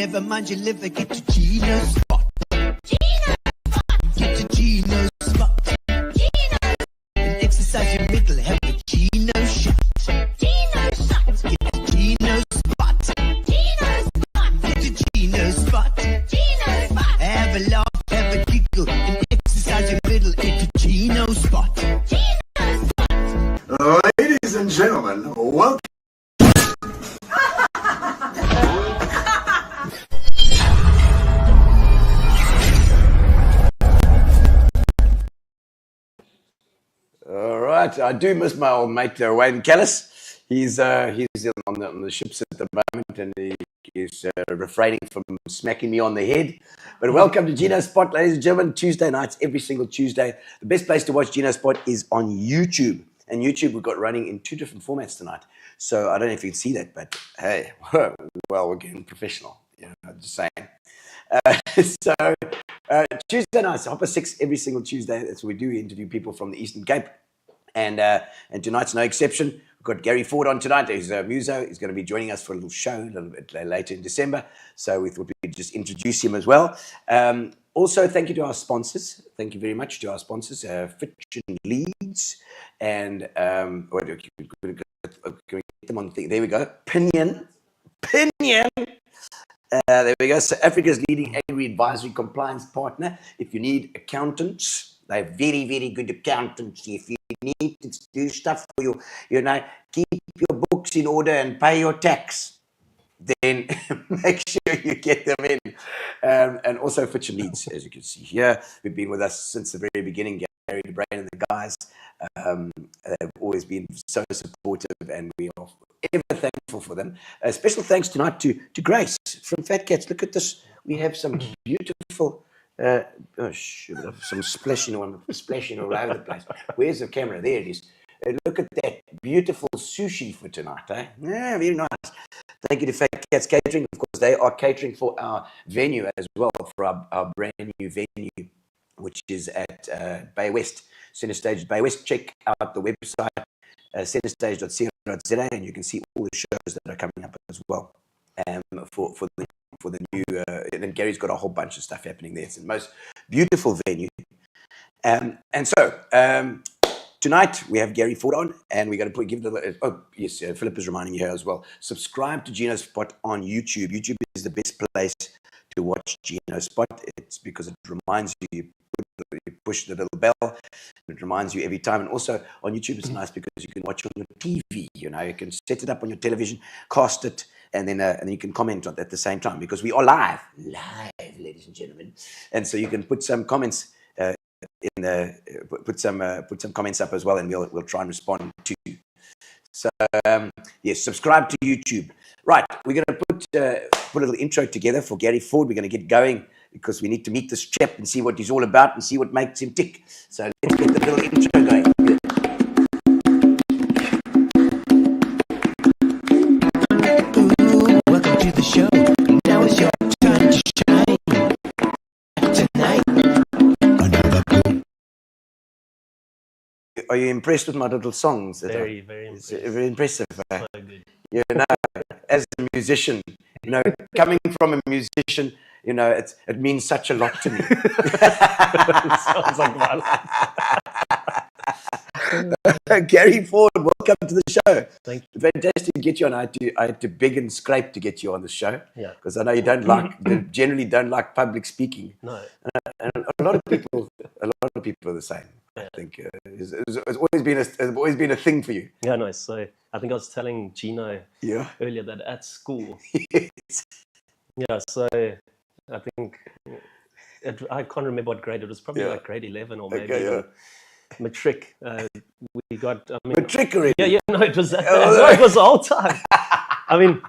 never mind your liver, get to Gino spot. Gino spot. Get to Gino spot. Gino. And exercise your middle, have a Gino shot. Gino shot. Get to Gino spot. Gino spot. Get to Gino spot. Gino spot. Have a laugh, have a giggle, and exercise your middle, get to Gino spot. Gino spot. Ladies and gentlemen, welcome. All right, I do miss my old mate Wayne Callis. He's on the ships at the moment, and he's refraining from smacking me on the head. But welcome to Gino Spot, ladies and gentlemen. Tuesday nights, every single Tuesday. The best place to watch Gino Spot is on YouTube. And YouTube we've got running in 2 different formats tonight. So I don't know if you can see that, but hey, well, we're getting professional. You know, I'm just saying. Tuesday nights, 6:30 every single Tuesday. That's what we do. We interview people from the Eastern Cape. And tonight's no exception. We've got Gary Ford on tonight. He's a muso. He's going to be joining us for a little show a little bit later in December. So we thought we'd just introduce him as well. Also, thank you to our sponsors. Thank you very much to our sponsors, Fitch and Leeds. And can we get them on the thing? There we go. Pinion. There we go. So Africa's leading agri advisory compliance partner. If you need accountants, they're very, very good accountants. If you need to do stuff for you, keep your books in order and pay your tax, then make sure you get them in. And also Fitch and Leeds, as you can see here. We've been with us since the very beginning. Gary DeBrain and the guys have always been so supportive, and we are ever thankful for them. Special thanks tonight to Grace from Fat Cats. Look at this. We have some beautiful, some splashing all over the place. Where's the camera? There it is. Look at that beautiful sushi for tonight. Eh? Yeah, very nice. Thank you to Fat Cats Catering. Of course, they are catering for our venue as well, for our brand new venue, which is at Bay West, Centrestage Bay West. Check out the website, centrestage.co.za, and you can see all the shows that are coming up as well. For the new, and then Gary's got a whole bunch of stuff happening there. It's the most beautiful venue. Tonight we have Gary Ford on, and we're going to give the. Oh yes, Philip is reminding me here as well. Subscribe to Gino Spot on YouTube. YouTube is the best place to watch Gino Spot. It's because it reminds you. You push the little bell, it reminds you every time. And also on YouTube, it's nice because you can watch on your TV. You can set it up on your television, cast it, and then you can comment on it at the same time, because we are live, ladies and gentlemen. And so you can put some comments put some comments up as well, and we'll try and respond to you. So yes, subscribe to YouTube. Right, we're going to put a little intro together for Gary Ford. We're going to get going, because we need to meet this chap and see what he's all about and see what makes him tick. So let's get the little intro going. Ooh, welcome to the show. Now it's your time to shine. Tonight, another good. Are you impressed with my little songs? Very, very impressive. Very impressive. So good. As a musician, coming from a musician, it means such a lot to me. Sounds like my life. Gary Ford, welcome to the show. Thank you. Fantastic to get you on. I had to beg and scrape to get you on the show. Yeah. Because I know you generally don't like public speaking. No. And a lot of people are the same. I think it's always been a thing for you. Yeah, no. So I think I was telling Gino earlier that at school. Yes. Yeah. So I think I can't remember what grade it was. Probably like grade 11 or maybe matric. We got matric already. Yeah. No, it was that. No, it was the whole time. I mean,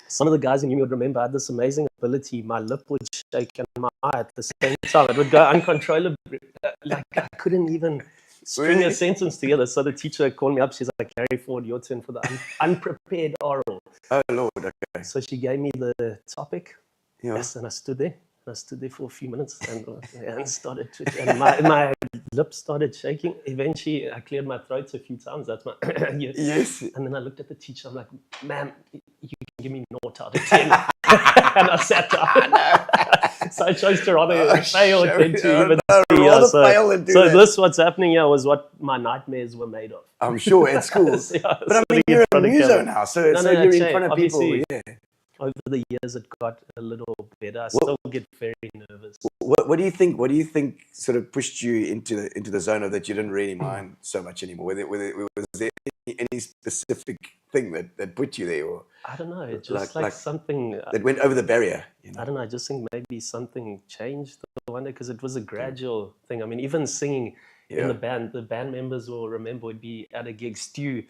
some of the guys in you would remember I had this amazing ability. My lip would shake and my eye at the same time. It would go uncontrollably. Like I couldn't even string a sentence together. So the teacher called me up. She's like, Gary Ford, your turn for the unprepared oral. Oh, Lord, okay. So she gave me the topic. Yeah. Yes, and I stood there. I stood there for a few minutes and hands started twitching. And my lips started shaking. Eventually, I cleared my throat a few times. That's my... Yes. And then I looked at the teacher. I'm like, ma'am, you give me 0 out of 10. And I sat down. So I chose to rather fail than to even see. Yeah, so this what's happening here was what my nightmares were made of. I'm sure at school. Yeah, but I mean, you're a muso now, so you're in front of people. Yeah. Over the years, it got a little better. I still get very nervous. What do you think? What do you think sort of pushed you into the zone of that you didn't really mind so much anymore? Was there any specific thing that put you there, or I don't know, just like something that went over the barrier? You know? I don't know. I just think maybe something changed. I wonder, because it was a gradual thing. I mean, even singing in the band members will remember would be at a gig. Stu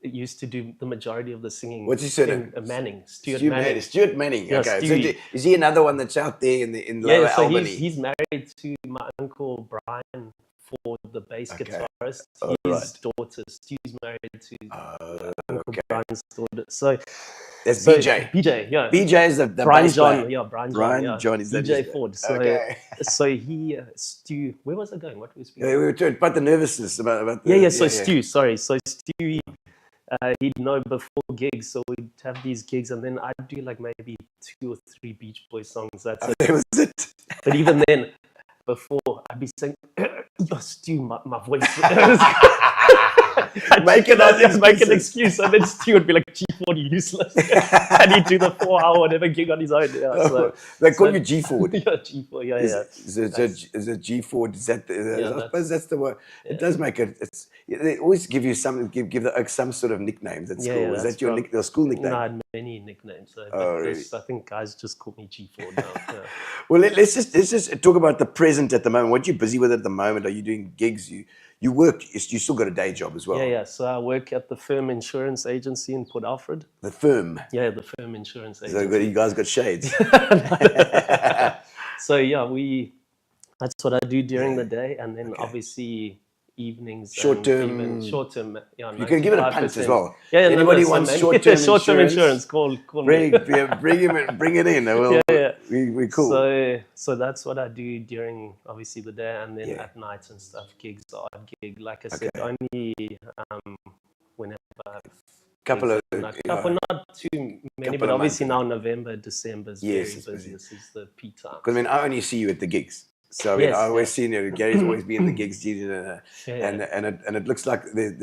used to do the majority of the singing. What's his surname? Manning. Stuart Manning. Yeah, okay. So is he another one that's out there in Lower Albany? He's married to my uncle Brian for the bass guitarist. His daughter, Stu's married to Uncle Brian's daughter. So that's BJ. BJ, yeah. BJ is the Brian bass John, player. yeah, Brian John is BJ Ford. So, okay. So he, Stu, where was I going? What was we speaking? We were talking about the nervousness about So Stu, sorry. So Stu, he'd know before gigs, so we'd have these gigs, and then I'd do like maybe 2 or 3 Beach Boys songs. That's it. That was it. But even then, before I'd be saying, "Yo, Stu, my voice." I'd make an excuse, and then Stu would be like, "G40 useless," and he'd do the 4-hour whatever gig on his own. Yeah, so, they call you G4. Yeah, G4. Yeah, Is it G4? Is that? I suppose that's the word. Yeah. It does make it. They always give you some some sort of nicknames at school. Is that your school nickname? No, I had many nicknames. So really? I think guys just call me G4 now. Yeah. Well, let's just talk about the present at the moment. What are you busy with at the moment? Are you doing gigs? You work. You still got a day job as well. Yeah. So I work at the Firm Insurance Agency in Port Alfred. The Firm. Yeah, the Firm Insurance Agency. So you guys got shades. So yeah, that's what I do during the day, and then obviously evenings. Short term. Yeah, you can give it a punt as well. Yeah. Anybody wants short term insurance? Call bring him in. Bring it in. We're cool. So that's what I do during obviously the day, and then at night and stuff. Gigs, odd gig. Like I said, only whenever. Not too many, but obviously now November, December is very busy. This is the peak time. Because I mean, I only see you at the gigs. So I mean, I always see Gary's always been in the gigs, and it looks like there's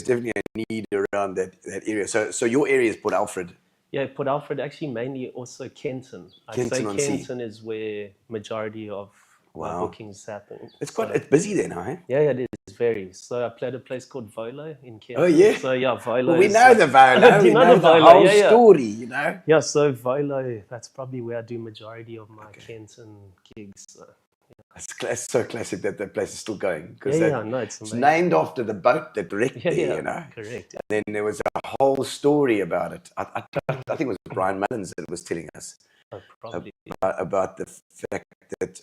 definitely a need around that area. So your area is Port Alfred. Yeah, Port Alfred, actually mainly also Kenton. I'd say Kenton is where majority of my bookings happen. It's busy then, huh? Yeah, it is very. So I played a place called Volo in Kenton. Oh yeah. So yeah, Volo. Well, we know the Volo. We know the whole story, you know. Yeah, so Volo, that's probably where I do majority of my Kenton gigs. So. It's so classic that place is still going. It's named after the boat that wrecked there, you know. Correct. And then there was a whole story about it. I think it was Brian Mullins that was telling us about the fact that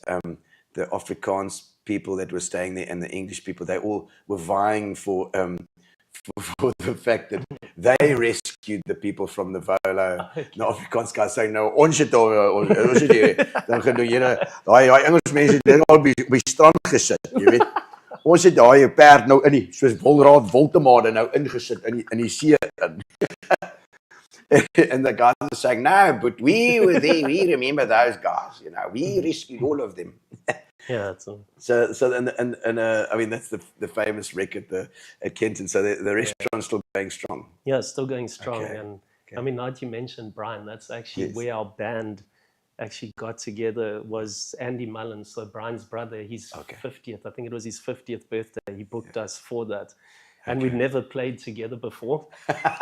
the Afrikaans people that were staying there and the English people, they all were vying for the fact that they rescued the people from the Volo. The Afrikaans guys saying, no, ons het hier, dan gaan julle, daai Engels mense het al by strand gesit, jy weet. Ons het daai perd nou in die, soos Wolraad Woltemade nou ingesit in die see in. And the guys are saying, no, but we were there, we remember those guys, you know, we rescued all of them. Yeah, that's so and I mean that's the famous wreck at Kenton. So the restaurant's still going strong. Yeah, it's still going strong. And I mean, now that you mentioned Brian, that's actually where our band actually got together. Was Andy Mullins, so Brian's brother. His 50th, I think it was his 50th birthday. He booked us for that, and we'd never played together before.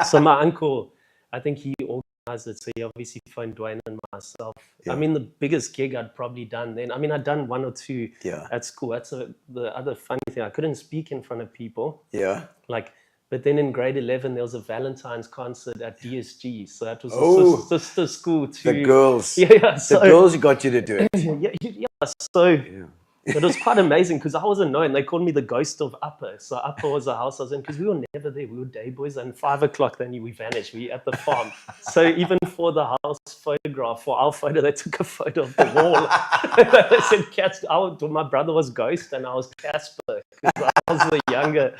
So my uncle, I think he organized it. So he obviously phoned Dwayne and myself. I mean, the biggest gig I'd probably done then. I mean, I'd done 1 or 2 at school. That's the other funny thing. I couldn't speak in front of people. Yeah. But then in grade 11, there was a Valentine's concert at DSG. So that was a sister school to... The girls. Yeah. So, the girls got you to do it. So It was quite amazing because I wasn't known. They called me the ghost of Upper. So Upper was the house I was in because we were never there. We were day boys, and 5 o'clock then we vanished. We at the farm. So even for the house photograph, for our photo, they took a photo of the wall. They said Casper. My brother was Ghost and I was Casper because I was the younger.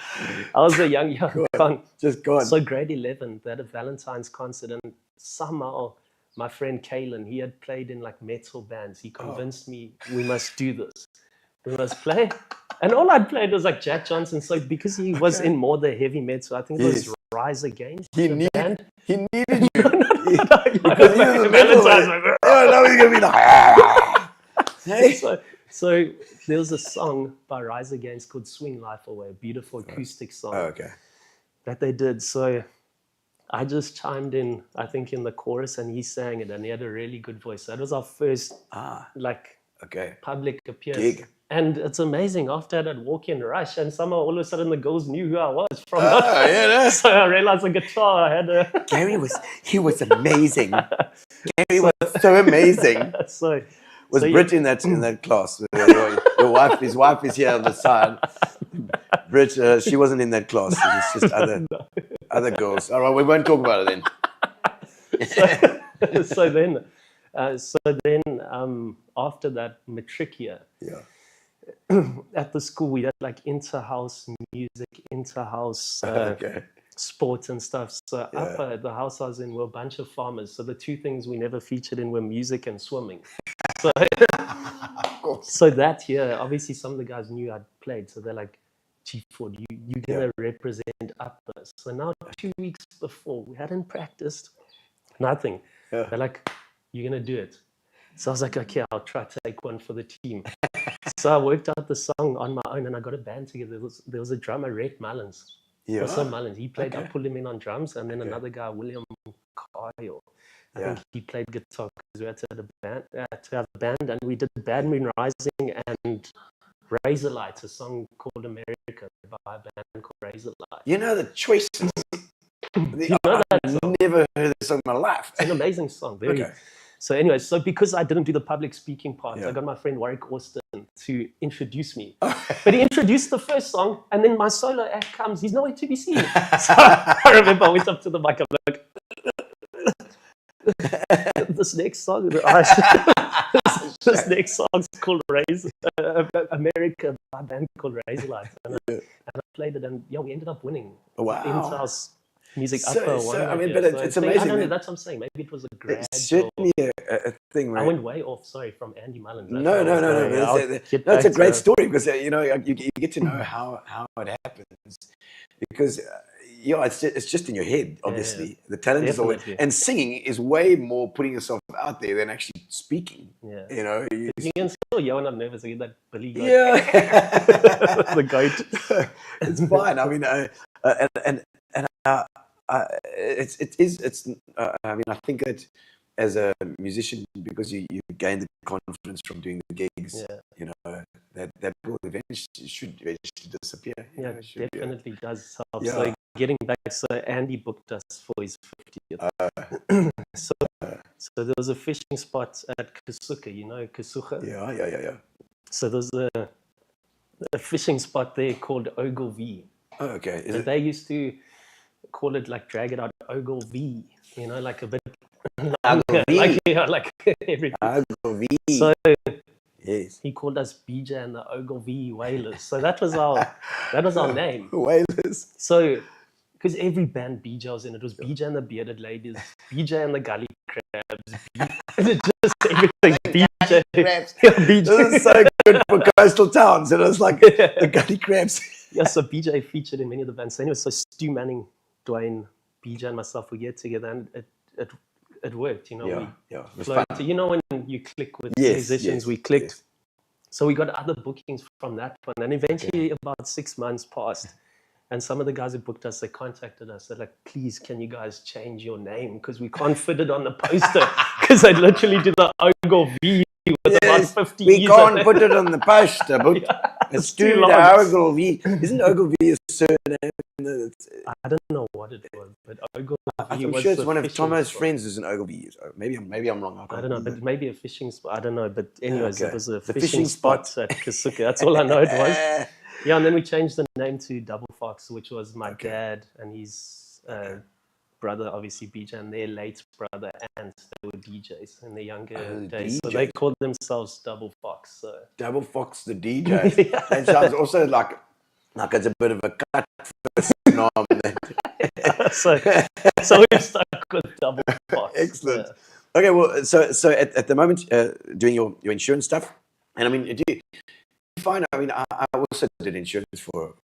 I was the young con. Just gone. So grade 11, they had a Valentine's concert, and somehow my friend Kalen, he had played in like metal bands. He convinced me we must do this. We must play. And all I'd played was like Jack Johnson. So because he was in more the heavy metal, I think it was Rise Against the band. He needed you. Because he was Valentine's. Now he's going to be like... So there was a song by Rise Against called Swing Life Away, a beautiful acoustic song that they did. So I just chimed in, I think, in the chorus, and he sang it, and he had a really good voice. That was our first public appearance. Gig. And it's amazing. After that, I'd walk in Rush, and somehow all of a sudden the girls knew who I was from. So I realized the guitar I had a... Gary was amazing. Gary was so amazing. Was Brit in that class? Your wife, his wife is here on the side. Brit, she wasn't in that class. It was just other girls. All right, we won't talk about it then. So then after that matric year, at the school we had like inter-house music, inter-house sports and stuff. So up at the house I was in were a bunch of farmers. So the two things we never featured in were music and swimming. So that year, obviously some of the guys knew I'd played. So they're like, Chief Ford, you're going to represent Upper. So now 2 weeks before, we hadn't practiced, nothing. They're like, you're going to do it. So I was like, okay, I'll try to take one for the team. So I worked out the song on my own and I got a band together. There was a drummer, Rhett Mullins. Mullins. He played, I pulled him in on drums, and then another guy, William Kyle. I think he played guitar because we had to have a band, and we did Bad Moon Rising and Razorlight, a song called America by a band called Razorlight. You know the choices. I've never heard this song in my life. It's an amazing song. So anyway, because I didn't do the public speaking part, I got my friend Warwick Austin to introduce me. But he introduced the first song, and then my solo act comes. He's nowhere to be seen. So I remember I went up to the mic. I'm like, this next song, this next song's called America by a band called Razorlight, and I played it, and we ended up winning. Wow! In-house music Upper one. I mean, but it's amazing. I don't know. That's what I'm saying. Maybe it was a gradual. It's certainly a thing, right? I went way off. Sorry, from Andy Mullins. No. It's a great story because you get to know how it happens because. It's just in your head, obviously. The talent is always... And singing is way more putting yourself out there than actually speaking. You can still yell when I'm nervous. I get that Billy goat. The goat. It's fine. I mean, I mean, I think that as a musician, because you gain the confidence from doing the gigs, that will should eventually disappear. Definitely does help. So getting back, Andy booked us for his 50th. So there was a fishing spot at Kasuka, Kasuka? Yeah. So there's a fishing spot there called Ogilvy. Oh, okay. They used to call it like drag it out Ogilvy, like a bit like everything. Ogilvy. So yes, he called us BJ and the Ogilvy Whalers. So that was our name. Whalers. So because every band BJ was in, it was BJ and the Bearded Ladies, BJ and the Gully Crabs, just everything. BJ. BJ. This is so good for coastal towns. And it was like the Gully Crabs. So BJ featured in many of the bands. So anyway, so Stu Manning, Dwayne, BJ and myself, we get together, and it worked, It was fun. When you click with musicians, we clicked. Yes. So we got other bookings from that one, and eventually about 6 months passed, and some of the guys who booked us, they contacted us. They're like, "Please, can you guys change your name because we can't fit it on the poster?" Because I literally did the Ogilvy with the about 50 we years can't ago. put it on the poster, but it's too too long. Ogilvy. Isn't Ogilvy a surname? I don't know what it was, but Ogilvy I'm was sure it's a one of fishing Tomo's spot. friends is an Ogilvy. Maybe I'm wrong. I don't know, but maybe a fishing spot. I don't know, but anyways, Okay. it was a The fishing fishing spot spot. at Kasuka. That's all I know it was. Yeah, and then we changed the name to Double Fox, which was my dad and his brother, obviously BJ, and their late brother, and they were DJs in the younger days. So they DJs. called themselves Double Fox. So Double Fox the DJ. That sounds also like it's a bit of a cut for nom. so we've stuck with Double Fox. Excellent. Okay, well, so at the moment, doing your insurance stuff, and I mean, do you find? I mean, I also did insurance for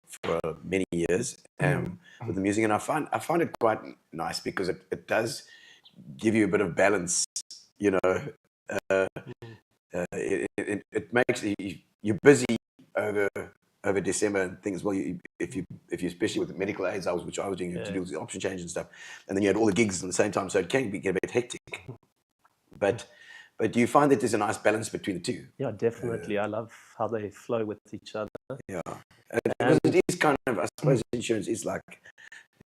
many years with the music, and I find it quite nice because it does give you a bit of balance. You know, it makes you're busy over December and things. Well, if you especially with the medical aids, which I was doing to do with the option change and stuff, and then you had all the gigs at the same time, so it can get a bit hectic. But do you find that there's a nice balance between the two? Yeah, definitely. I love how they flow with each other. Yeah, because it is kind of, I suppose, insurance is like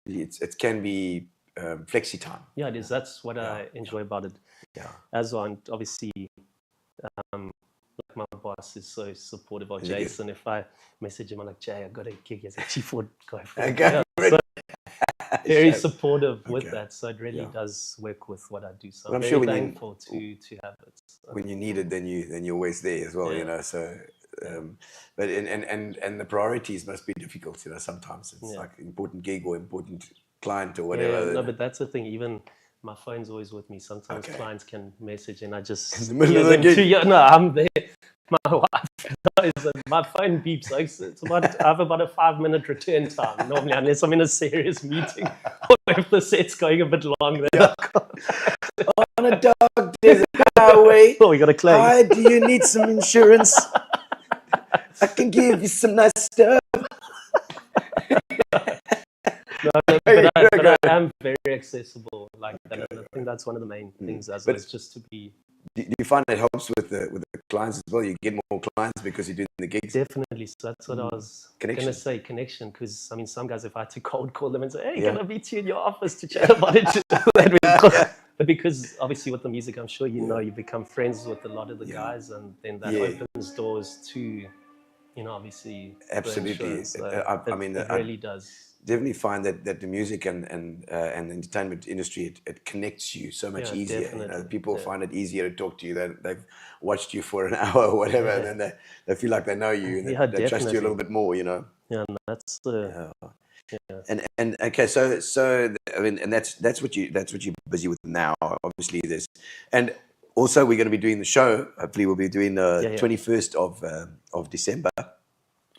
it can be flexi time. Yeah, it is. That's what I enjoy about it. Yeah, as well. And obviously, like my boss is so supportive of Jason. If I message him, I'm like, Jay, I got a gig. He's like, Chief, go for it. Okay. So very supportive with that. So it really does work with what I do. So Well, I'm I'm very sure thankful to have it. So, when you need it, then you're always there as well. You know, so. But and the priorities must be difficult. You know, sometimes it's like important gig or important client or whatever. Yeah, no, but that's the thing. Even my phone's always with me. Sometimes clients can message and I just in the middle of the gig. No, I'm there. My wife knows that my phone beeps. Like, I have about a 5-minute return time normally, unless I'm in a serious meeting or if the set's going a bit long. Then On a dark desert highway. Oh, we got a claim. Hi, do you need some insurance? I can give you some nice stuff. But I am very accessible like that. And I think that's one of the main things as well, is just to be. Do you find it helps with the clients as well? You get more clients because you're doing the gigs? Definitely. So that's what I was going to say, connection. Because, I mean, some guys, if I had to cold call them and say, hey, can I meet you in your office to chat about it? But because, obviously, with the music, I'm sure you become friends with a lot of the guys. And then that opens doors to, obviously. Absolutely. So I mean, it really does. Definitely find that the music and the entertainment industry it connects you so much easier. You know, people find it easier to talk to you. They've watched you for an hour or whatever, and then they feel like they know you and they trust you a little bit more. You know. Yeah, and that's And okay, so I mean, and that's what you're busy with now. Obviously, there's and also we're going to be doing the show. Hopefully, we'll be doing the 21st of December.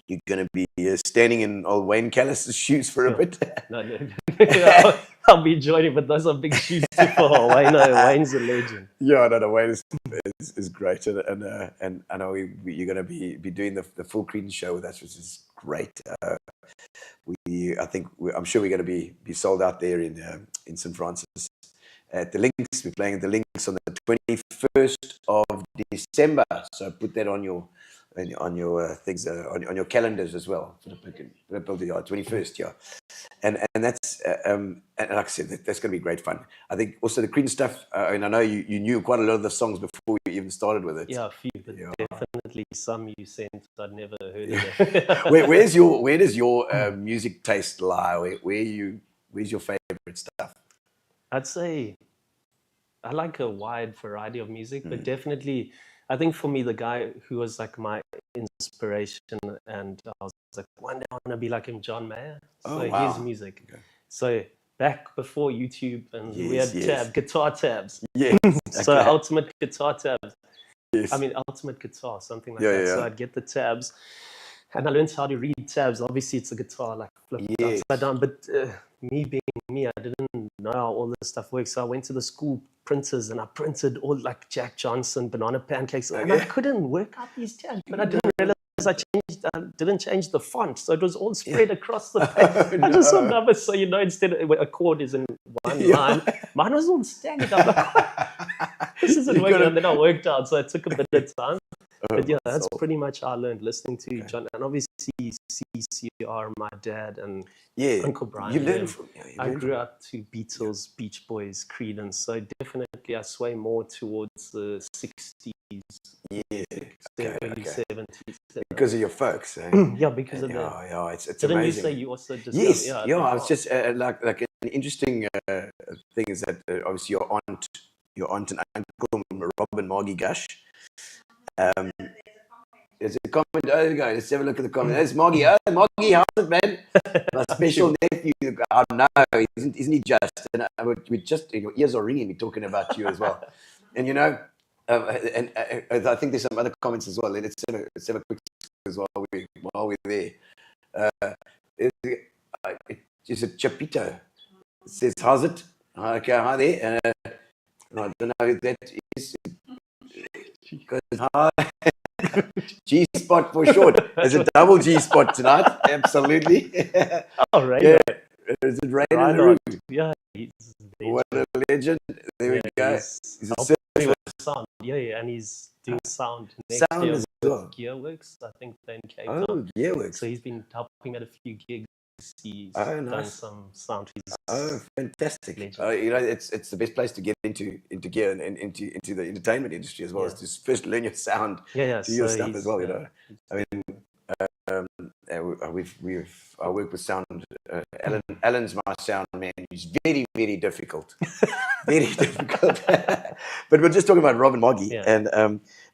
You're going to be standing in old Wayne Callis' shoes for a bit. No. I'll be joining, but those are big shoes to fill. Wayne's a legend. Yeah, no, Wayne is great, and I know you're going to be doing the full Creedence show with us, which is great. I'm sure we're going to be sold out there in St. Francis at the Links. We're playing at the Links on the 21st of December. So put that on your things on your calendars as well. 21st, and that's and like I said, that's going to be great fun. I think also the Creedence stuff. And I know you knew quite a lot of the songs before you even started with it. Yeah, a few, but definitely some you sent I'd never heard of. Where does your music taste lie? Where's your favorite stuff? I'd say I like a wide variety of music, but definitely. I think for me, the guy who was like my inspiration, and I was like, one day I want to be like him, John Mayer. So his music. Okay. So back before YouTube, and we had guitar tabs. Yes. So Ultimate Guitar tabs. Yes. I mean, Ultimate Guitar, something like that. So I'd get the tabs, and I learned how to read tabs. Obviously, it's a guitar, like flip upside down. But me being me, I didn't know how all this stuff works. So I went to the school printers and I printed all like Jack Johnson, banana pancakes. And I couldn't work out these tabs, but I didn't realize I didn't change the font. So it was all spread across the page. I just saw numbers. So, instead of a chord is in one line, mine was all staggered. I'm like, this isn't working. And then I worked out. So it took a bit of time. But yeah, my that's soul. pretty much how I learned, listening to John, and obviously CCR, my dad, and Yeah, Uncle Brian. you and learn them. from. Yeah, you I learn grew from. up to Beatles, Beach Boys, Creedence, so definitely I sway more towards the 60s, Yeah, okay, early okay. 70s. Because of your folks, eh? Yeah, because of Yeah, that. yeah, it's Didn't you amazing. say you also discovered? Yes, Yeah, yeah. the I was farm. just like an interesting thing is that obviously your aunt and uncle Rob and Margie Gush. There's a comment. Oh, there we go. Let's have a look at the comment. There's Margie. Oh, Margie, how's it, man? My special nephew. Oh no, isn't he just? And we just your ears are ringing me talking about you as well. And you know, and I think there's some other comments as well. Let's have a quick as well while we're there. It's a Chapito. It says, how's it? Okay, hi there. I don't know if that is. Hi. G spot for short. There's a double G spot tonight. Absolutely. Oh, right. Yeah. Is it rain in the room? Yeah. He's What a legend. There we go. He's a helping me surfer. with sound. Yeah, and he's doing sound next Sound year as with well. Gearworks, I think they're in Cape Oh, Town. yeah, works. So he's been helping at a few gigs. He's Oh, done nice. some sound. He's Oh, fantastic! legend. You know, it's the best place to get into gear and into the entertainment industry as well. Yeah. Is to first learn your sound, Yeah, do your so stuff he's- as well. You yeah. know, I mean, I work with sound. Alan's my sound man. He's very, very difficult, very difficult. But we're just talking about Rob and Moggy, Yeah. and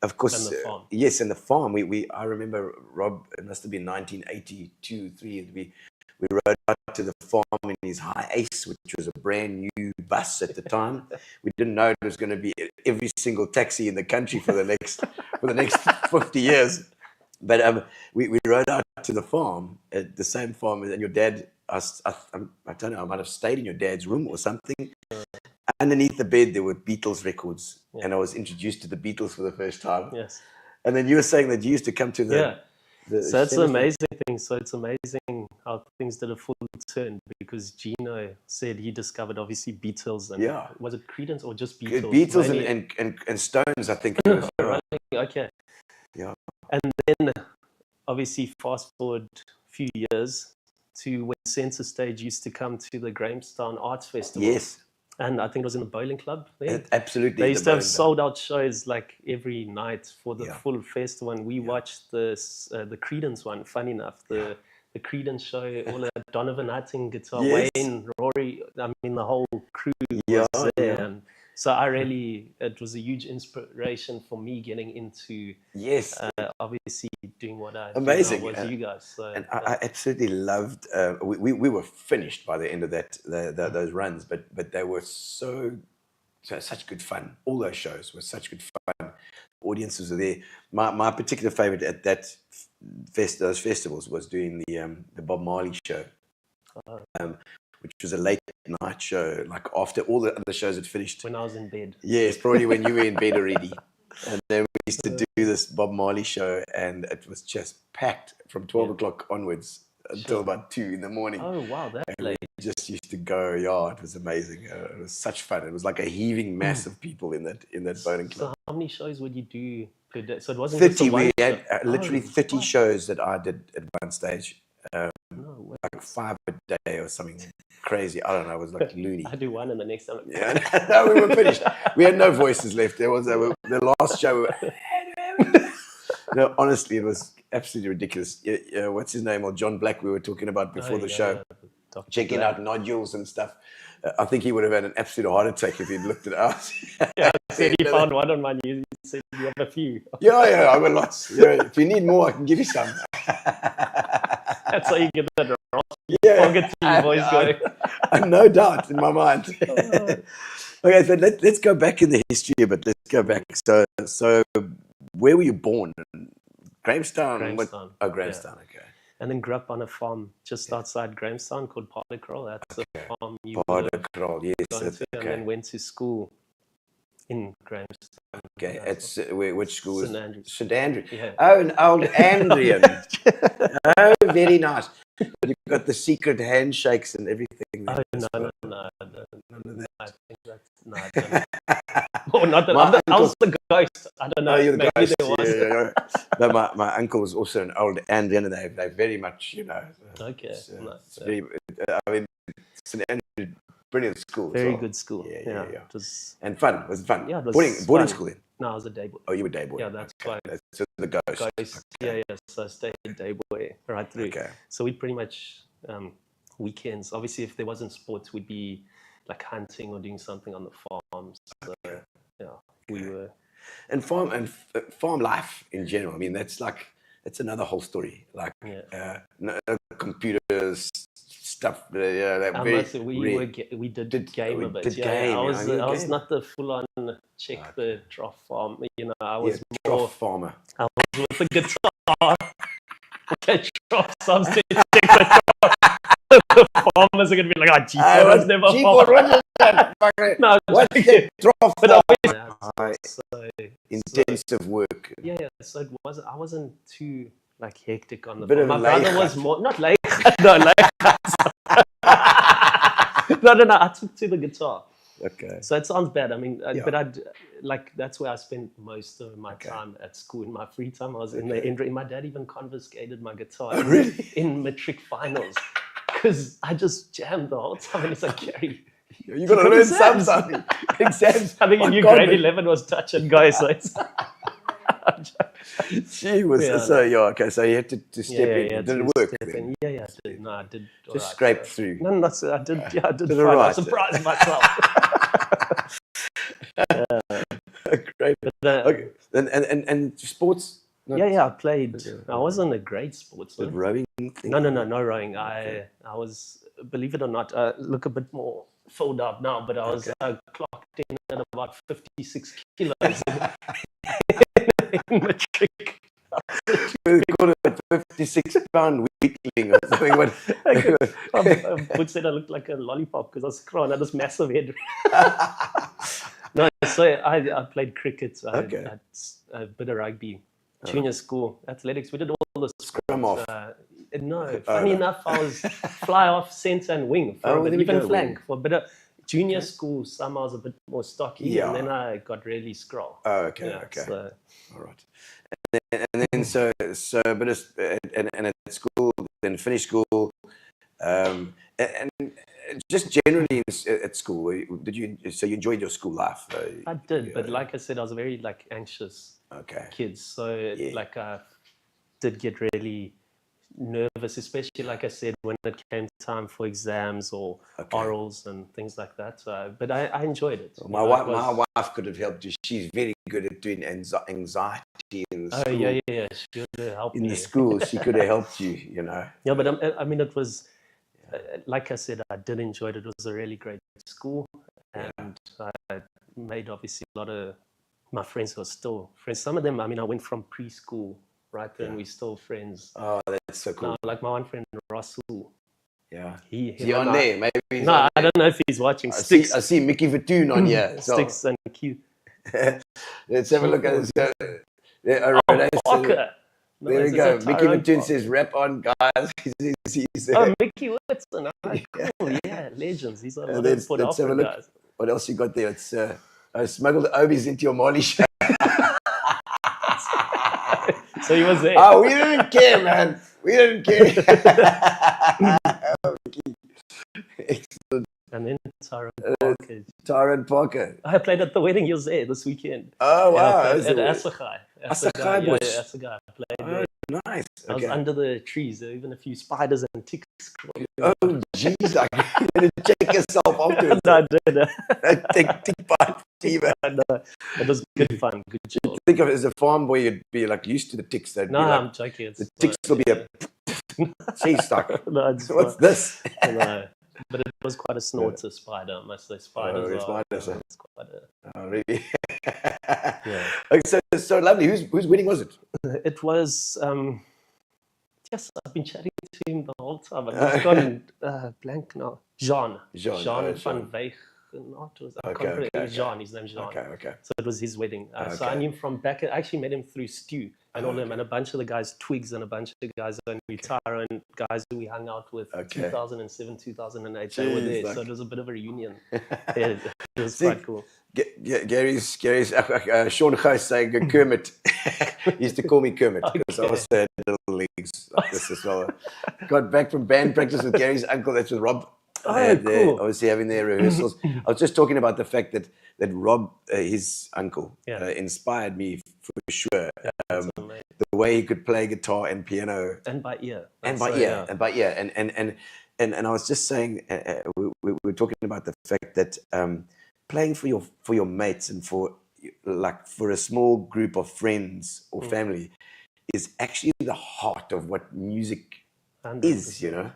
of course, And the farm. yes, and the farm. I remember Rob. It must have been 1982, 3. We rode out to the farm in his High Ace, which was a brand new bus at the time. We didn't know it was going to be every single taxi in the country for the next 50 years. But we rode out to the farm, at the same farm, and your dad. I don't know. I might have stayed in your dad's room or something. Underneath the bed, there were Beatles records, and I was introduced to the Beatles for the first time. Yes. And then you were saying that you used to come to the. Yeah. the So it's an Centrestage- amazing thing. So it's amazing how things did a full turn, because Gino said he discovered obviously Beatles and Yeah. was it Creedence or just Beatles? Beatles Mainly- and Stones, I think. It was, Right, okay. Yeah. And then obviously fast forward a few years to when Centrestage used to come to the Grahamstown Arts Festival. Yes, And I think it was in the bowling club there. absolutely. They used to the have bowling sold out shows like every night for the Yeah. full festival. And we watched the Creedence one, funny enough. The Creedence show, all of Donovan Hutton, guitar, Yes. Wayne, Rory, I mean the whole crew Yeah, was there. yeah. And so it was a huge inspiration for me getting into Yes, obviously doing what I Amazing. do now was you guys. So and I absolutely loved. We were finished by the end of those runs, but they were such good fun. All those shows were such good fun. Audiences were there. My particular favorite at those festivals was doing the Bob Marley show, which was a late night show, like after all the other shows had finished. when I was in bed. Yes, probably when you were in bed already. And then we used to do this Bob Marley show, and it was just packed from 12 o'clock onwards until about 2 in the morning. Oh wow, that And late. we just used to go, yeah, it was amazing. It was such fun. It was like a heaving mass of people in that bowling club. So how many shows would you do per day? So it wasn't just 30, a one we had show. literally Oh, 30 wow. shows that I did at one stage, No way. like 5 a day or something crazy. I don't know, it was like loony. I do one and the next time. Yeah, no, we were finished. We had no voices left. There was the last show. No, honestly, it was absolutely ridiculous. What's his name? Or John Black, we were talking about before the show, Dr. checking Black. out nodules and stuff. I think he would have had an absolute heart attack if he'd looked at us. Yeah, I said he found one on my news. He said you have a few. Yeah, I got lots. Yeah, if you need more, I can give you some. That's how you get that Yeah, Foggy voice going. no doubt in my mind. Okay, so let's go back in the history a bit. Let's go back. So where were you born? Grahamstown. Grahamstown, Oh, Grahamstown. Okay. And then grew up on a farm just outside Grahamstown called Paardekraal. That's the farm you would have Paardekraal, yes. gone to, and then went to school in Grahamstown. Okay, it's which school? St. Andrews. St. Andrew. Yeah. Oh, an old Andrian. Oh, very nice. You've got the secret handshakes and everything. Oh, no. None of that. I think that's No, I didn't. Oh, not that. I was the ghost. I don't know. Oh, you're the Maybe ghost. there was. No, my uncle was also an old Andean, and they very much, Okay, It's, nice. it's very, I mean, St. Andrew, brilliant school. as Very well. good school. Yeah. It was. And fun. Was it fun? Yeah, it was Boarding fun. school then? No, I was a day boy. Oh, you were day boy. Yeah, that's okay. why. So the ghost. Ghost. Okay. Yeah. So I stayed day boy right through. Okay. So we pretty much weekends. Obviously, if there wasn't sports, we'd be like hunting or doing something on the farms. So we were. And farm life in general. I mean, that's another whole story. Like no computers stuff. That I very must say, we did game a bit. Did Yeah, game. I was game. not the full on check the trough farm. I was trough more farmer. I was with the guitar. Okay, trough some check the trough. The farmers are gonna be like, oh, geez, I was never farmer. No, what is it? Trough but farmer. Intensive work. Yeah. So I wasn't too like hectic on the Bit farm. of My a brother was more not like no. I took to the guitar. Okay. So it sounds bad. I mean, Yeah. but that's where I spent most of my time at school. In my free time, I was in the entry. My dad even confiscated my guitar in matric finals because I just jammed the whole time. And he's like, Gary, you got to learn something. Exams. I think in your grade 11 was touch and go. So it's She was okay. So you had to step in. Did it work? Then? Yeah, I did. No, I did. Just scrape through. No, I did. Yeah, I did. Did Fine. right. I surprised myself. Great. But, okay. And sports? Yeah, I played. I wasn't a great sportsman. Rowing? No rowing. I was, believe it or not, look a bit more filled up now, but I was clocked in at about 56 kilos in matric. We call it a 56-pound weakling or something. I would say I looked like a lollipop because I was crying. I had this massive head. No, so I played cricket. I had a bit of rugby. Junior school athletics. We did all the scrum off. Funny enough, I was fly off, centre and wing for a bit, even flank for a bit of junior school. Some I was a bit more stocky, and then I got really scroll. Oh, okay, yeah, okay, so. All right. And then so but and at school, then finished school, and just generally at school, did you enjoyed your school life? I did, but like I said, I was very anxious. Kid, so I did get really nervous, especially like I said when it came time for exams or orals and things like that. So, but I enjoyed it. My wife could have helped you. She's very good at doing anxiety in the school. Oh yeah. She could have helped in me. The school. She could have helped you. Yeah, but I mean, it was like I said, I did enjoy it. It was a really great school, and I made obviously a lot of. My friends were still friends. Some of them, I mean, I went from preschool right there, and we're still friends. Oh, that's so cool. Now, like my one friend, Russell. Yeah. Is he on there? Maybe. No, I don't know if he's watching. I see Mickey Vatoon on here. Sticks and Q. Let's have a look at this. Parker. There we go. Mickey Vatoon says, "Rap on, guys." Oh, Mickey Whitson. Cool. Yeah, legends. He's on the foot off, guys. What else you got there? It's I smuggled Obies into your Molly show. So he was there. Oh, we didn't care, man. We didn't care. Excellent. And then Tyrone Parker. I played at the wedding. He was there this weekend. Oh, wow. At Assaghai. Assaghai boys. Yeah, Assaghai. I played there. Nice. I was under the trees. There were even a few spiders and ticks. Oh, jeez. You had to check yourself afterwards. No, I did. Tick bite fever. No, it was good fun. Good job. Think of it as a farm where you'd be used to the ticks. No, I'm joking. The ticks will be a cheese stuck. No, what's this? No. But it was quite a snorter spider, I must say. Spiders are. It's quite a... Oh, really? Yeah. Okay, so lovely. Whose wedding was it? It was. Yes, I've been chatting to him the whole time. I've just gone blank now. Jean van Veig. Jean, his name's Jean. Okay. So it was his wedding. So I knew him from back. I actually met him through Stu. and all them, and a bunch of the guys, Twigs, and a bunch of the guys on Tara, and guys who we hung out with 2007, 2008. They were there, so it was a bit of a reunion. Yeah, it was quite cool. Gary's Sean Gous saying Kermit. He used to call me Kermit because I was at little leagues like this as well. Got back from band practice with Gary's uncle. That's with Rob. Cool. Obviously having their rehearsals. I was just talking about the fact that Rob, his uncle, inspired me for sure. The way he could play guitar and piano, and by ear, and I was just saying, we were talking about the fact that playing for your mates and for a small group of friends or family is actually the heart of what music 100%. is, you know.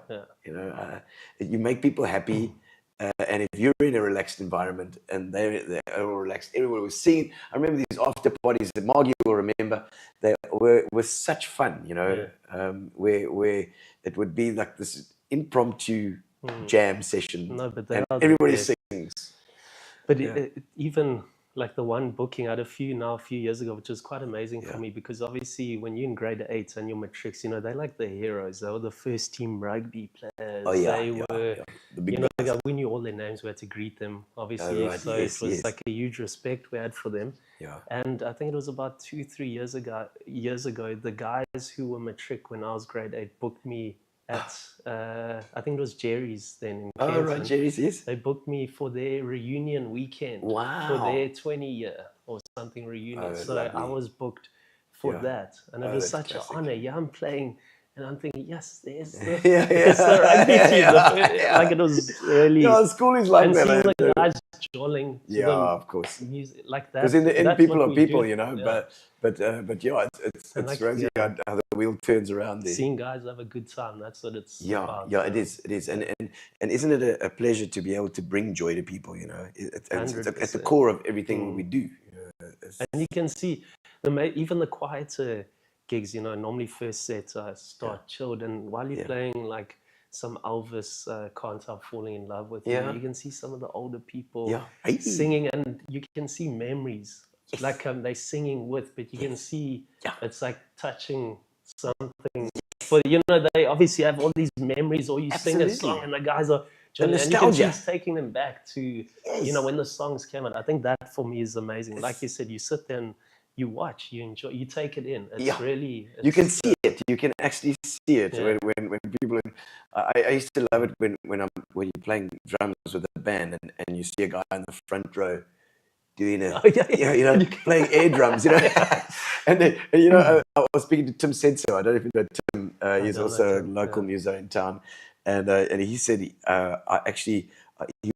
You make people happy, and if you're in a relaxed environment and they're all relaxed, everyone was singing. I remember these after parties that Margie will remember. They were such fun, you know, where it would be like this impromptu jam session, and everybody sings. But even like the one booking, I had a few years ago, which was quite amazing for me, because obviously when you're in grade 8 and you're matrics, you know, they're like the heroes. They were the first team rugby players. They were, the big we knew all their names. We had to greet them, obviously. It was like a huge respect we had for them. Yeah. And I think it was about 2-3 years ago, the guys who were matric when I was grade 8 booked me at I think it was Jerry's then in Kenton. Jerry's, yes. They booked me for their reunion weekend. For their 20-year or something reunion. So lovely. I was booked for that, and it was such an honor. I'm playing, and I'm thinking, yes, there's the rugby team. Like it was really. School is like and that. Seeing the guys jolling. Of course. Music like that. Because in the end, people are people, do. you know. But it's like, crazy how the wheel turns around there. Seeing guys have a good time, that's what it's about. It is, and isn't it a pleasure to be able to bring joy to people? You know, it's at the core of everything we do. You know, and you can see even the quieter gigs. You know, normally first sets start chilled, and while you're playing like some Elvis, Can't Help Falling in Love With You, you can see some of the older people singing, and you can see memories. Like they're singing with, but you can see it's like touching something. For they obviously have all these memories, or you sing a song and the guys are and you can see it's taking them back to when the songs came out. I think that for me is amazing. Like you said, you sit there and you watch, you enjoy, you take it in. It's really you can see it. You can actually see it when people. I used to love it when you're playing drums with a band and you see a guy in the front row doing playing air drums, and I was speaking to Tim Senso. I don't know if you know Tim. He's also a local muso in town, and he said he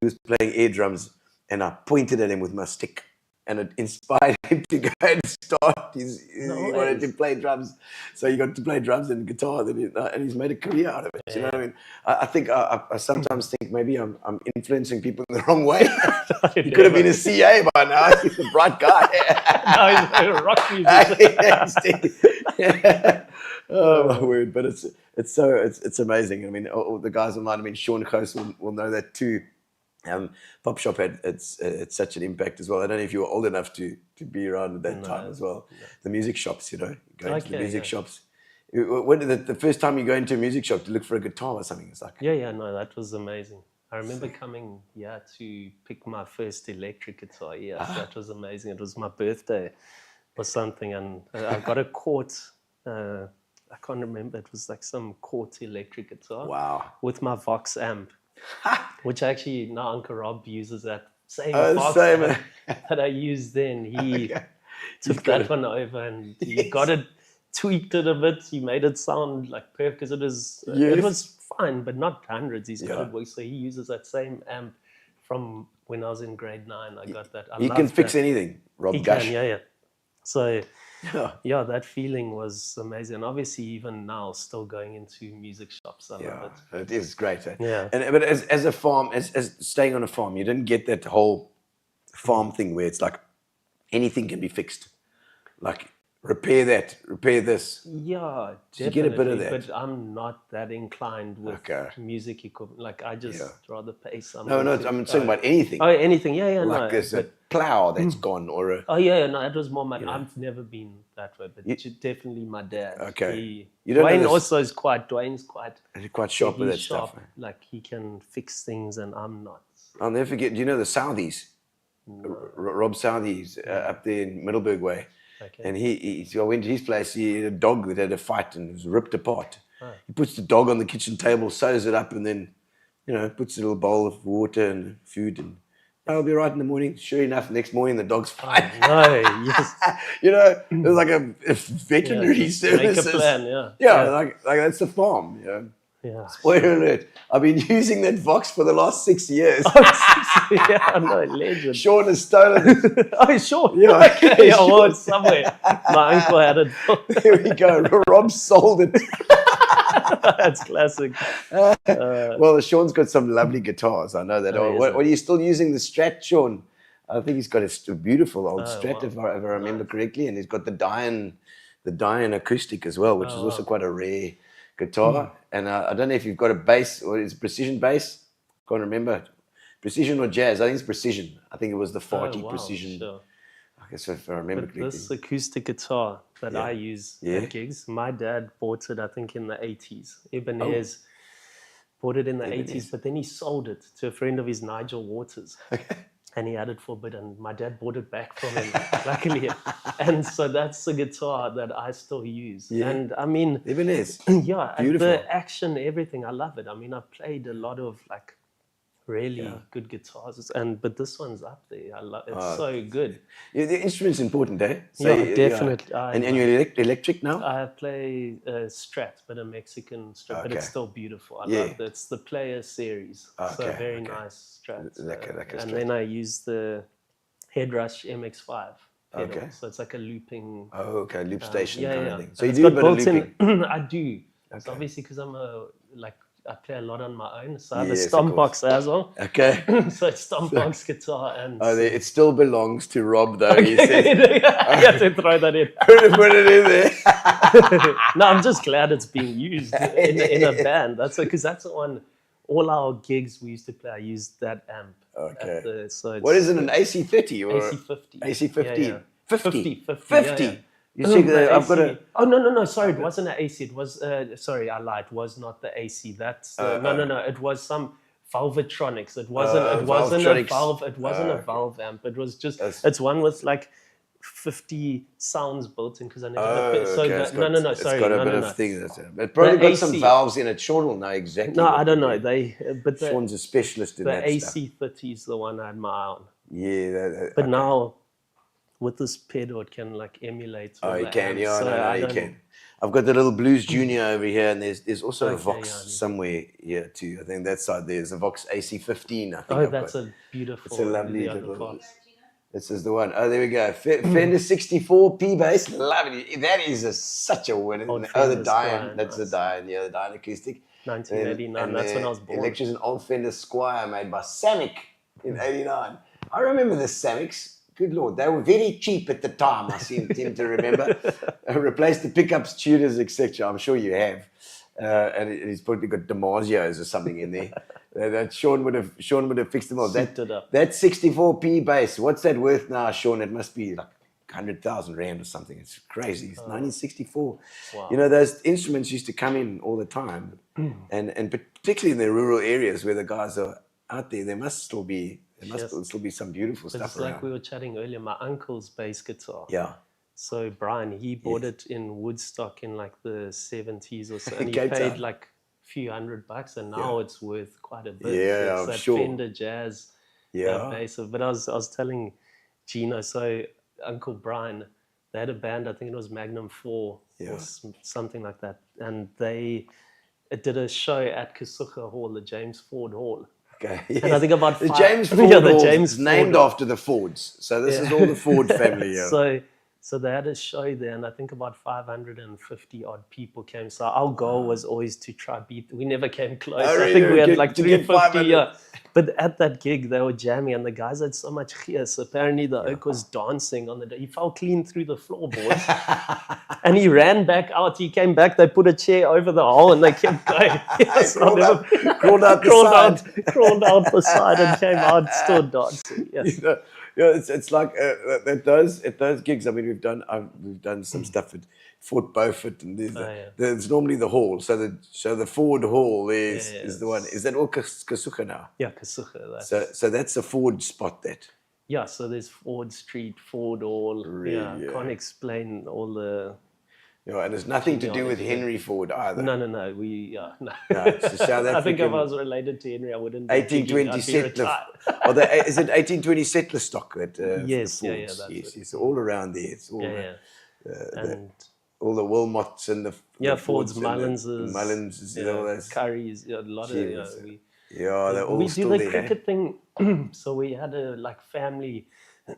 was playing air drums, and I pointed at him with my stick, and it inspired him to go and start. He wanted to play drums, so he got to play drums and guitar, and he's made a career out of it. You know what I mean? I think I sometimes think maybe I'm influencing people in the wrong way. He could have been a CA by now. He's a bright guy. No, he's a rock musician. Oh my word! But it's amazing. I mean, all the guys online. I mean, Sean Gous will know that too. Pop Shop had it's such an impact as well. I don't know if you were old enough to be around at that time as well. The music shops, going to the music shops. When the first time you go into a music shop to look for a guitar or something, it's like that was amazing. I remember coming to pick my first electric guitar. That was amazing. It was my birthday or something, and I got a Court. I can't remember. It was like some Court electric guitar. Wow. With my Vox amp. Which actually now Uncle Rob uses that same Vox amp that I used then. He took that one over and he got it, tweaked it a bit. He made it sound like perfect because it was fine, but not hundreds. He's got it work. So he uses that same amp from when I was in grade 9. I got that. He can fix anything, Rob Gush. Can, So that feeling was amazing. And obviously even now still going into music shops. I love it. It is great. Yeah. But as a farm, as staying on a farm, you didn't get that whole farm thing where it's like anything can be fixed. Like repair this. Yeah, Did you get a bit of that? But I'm not that inclined with music equipment. Like I just rather pay something. No, I'm talking about anything. Anything. Like there's a plow that's gone or a... that was more money. I've never been that way, but definitely my dad. Okay. You don't know Dwayne this- also is Dwayne's quite sharp with that he's stuff. sharp. Like he can fix things and I'm not. I'll never forget. Do you know the Southies? Rob Southies up there in Middleburg way. Okay. And so I went to his place. He had a dog that had a fight and it was ripped apart. Oh. He puts the dog on the kitchen table, sews it up, and then, puts a little bowl of water and food, and I'll be right in the morning. Sure enough, next morning the dog's fine. No, yes. It was like a veterinary service. Make a plan, yeah. Yeah, like that's the farm. Yeah. Spoiler alert! I've been using that Vox for the last 6 years. Yeah, no, legend. Sean has stolen it. Oh, sure. Yeah, Okay, yeah, sure. well, it's somewhere. My uncle had it. Here we go. Rob sold it. That's classic. Well, Sean's got some lovely guitars. I know that. Oh, What are you still using the Strat, Sean? I think he's got a beautiful old Strat, wow. if I remember correctly, and he's got the Diane acoustic as well, which is also quite a rare guitar. And I don't know if you've got a bass or it's precision bass. Can't remember. Precision or jazz? I think it's precision. I think it was the 40 precision. Sure. I guess if I remember But correctly. this acoustic guitar that I use Yeah. at gigs, my dad bought it, I think, in the 80s. Ibanez bought it in the 80s, but then he sold it to a friend of his, Nigel Waters. And he had it for a bit, and my dad bought it back from him, luckily. And so that's the guitar that I still use. Yeah. And I mean, Even is. yeah, Beautiful. the action, everything, I love it. I mean, I've played a lot of like really good guitars, but this one's up there. I love it's so good. Yeah, the instrument's important, eh? Yeah, definitely. And you're electric now? I play a Strat, but a Mexican Strat, but it's still beautiful. I love it. It's the Player series, so very nice Strat. And then I use the Headrush MX5 pedal, Okay. so it's like a looping. Oh, okay, loop station kind of thing. So And you it's do a got bit of looping. built-in- I do. So obviously, because I play a lot on my own, so I have Yes, a of stomp course. box as well. Okay. So it's stomp box guitar and. It still belongs to Rob, though. He says, I had to throw that in. put it in there. No, I'm just glad it's being used in a band. Because that's the one. All our gigs we used to play, I used that amp. Okay. So it's What is it, an AC30 or AC50? AC15? Yeah. 50. 50. Yeah. You see, The I've got AC a. Oh no! Sorry, it wasn't an AC. It was sorry, I lied. It was not the AC. That's no. It was some Valvetronics. It wasn't. It wasn't a Valvetronics. valve. It wasn't a valve amp. It was just. It's one with like 50 sounds built in because I never. No. Sorry, It's got a bit of thing. It probably got some AC. valves in it. Sean will know exactly. No, what I don't they know. do. Sean's a specialist in the that stuff. AC30 is the one I had my eye on. Yeah. But now, with this pedal, it can like emulate. all Oh, you the can, amps, yeah, so no, I you don't- can. I've got the little Blues Junior over here, and there's also a Okay, Vox yeah. somewhere here too. I think that side there's a Vox AC15. I think Oh, I've that's got. a beautiful. It's a lovely the other little- parts. This is the one. Oh, there we go. Fender 64 P bass. Lovely. That is such a win. Isn't Old it? Oh, the Fender's Diane. fine, That's nice. the Diane. Yeah, the Diane acoustic. 1989. And That's when I the was born. Electric is an old Fender Squire made by Samick in '89. I remember the Samics. Good Lord, they were very cheap at the time. I seem to remember. Replaced the pickups, tuners, etc. I'm sure you have. And he's probably got Damasio's or something in there. That Sean would have fixed them all. Souped it up. That 64P bass, what's that worth now, Sean? It must be like 100,000 rand or something. It's crazy. It's 1964. Wow. You know, those instruments used to come in all the time, and particularly in the rural areas where the guys are out there, there must still be some beautiful But stuff it's around. like we were chatting earlier. My uncle's bass guitar. Yeah. So Brian, he bought it in Woodstock in like the 70s or so, and he Cape paid Town. like a few $100, and now it's worth quite a bit. Yeah, it's I'm that sure. Fender Jazz bass. But I was telling Gino, so Uncle Brian, they had a band. I think it was Magnum 4 or something like that, and it did a show at Kasuga Hall, the James Ford Hall. Okay. And I think about the five- James Ford Yeah, the Hall James is named Ford. after the Fords. So this is all the Ford family. Yeah. So they had a show there, and I think about 550 odd people came. So our goal was always to try beat. We never came close. Oh, I think really? we had Get- like to get 350. 500. Yeah. But at that gig, they were jamming, and the guys had so much gears. Apparently, the oak was dancing on the day. He fell clean through the floorboards, and he ran back out. He came back. They put a chair over the hole, and they kept going. Yes, Crawled out the crawled out the side and came out still dancing. Yes. Yeah, it's like at those gigs. I mean, we've done some stuff at Fort Beaufort, and there's normally the hall. So the Ford Hall is the one. Is that all Kasuga now? Yeah, Kasuga. So that's a Ford spot. That. Yeah, so there's Ford Street, Ford Hall. Really, yeah, can't explain all the. Yeah, and it's nothing to do with Henry Ford either. No. No. It's the South African. I think if I was related to Henry, I wouldn't. 1820 settler. Is it 1820 settler stock that? Yes, yes. All around there. It's all and all the Wilmots and the Ford's, Mullinses, all those Curries, a lot of. they're all we still do the there. cricket thing. So we had a family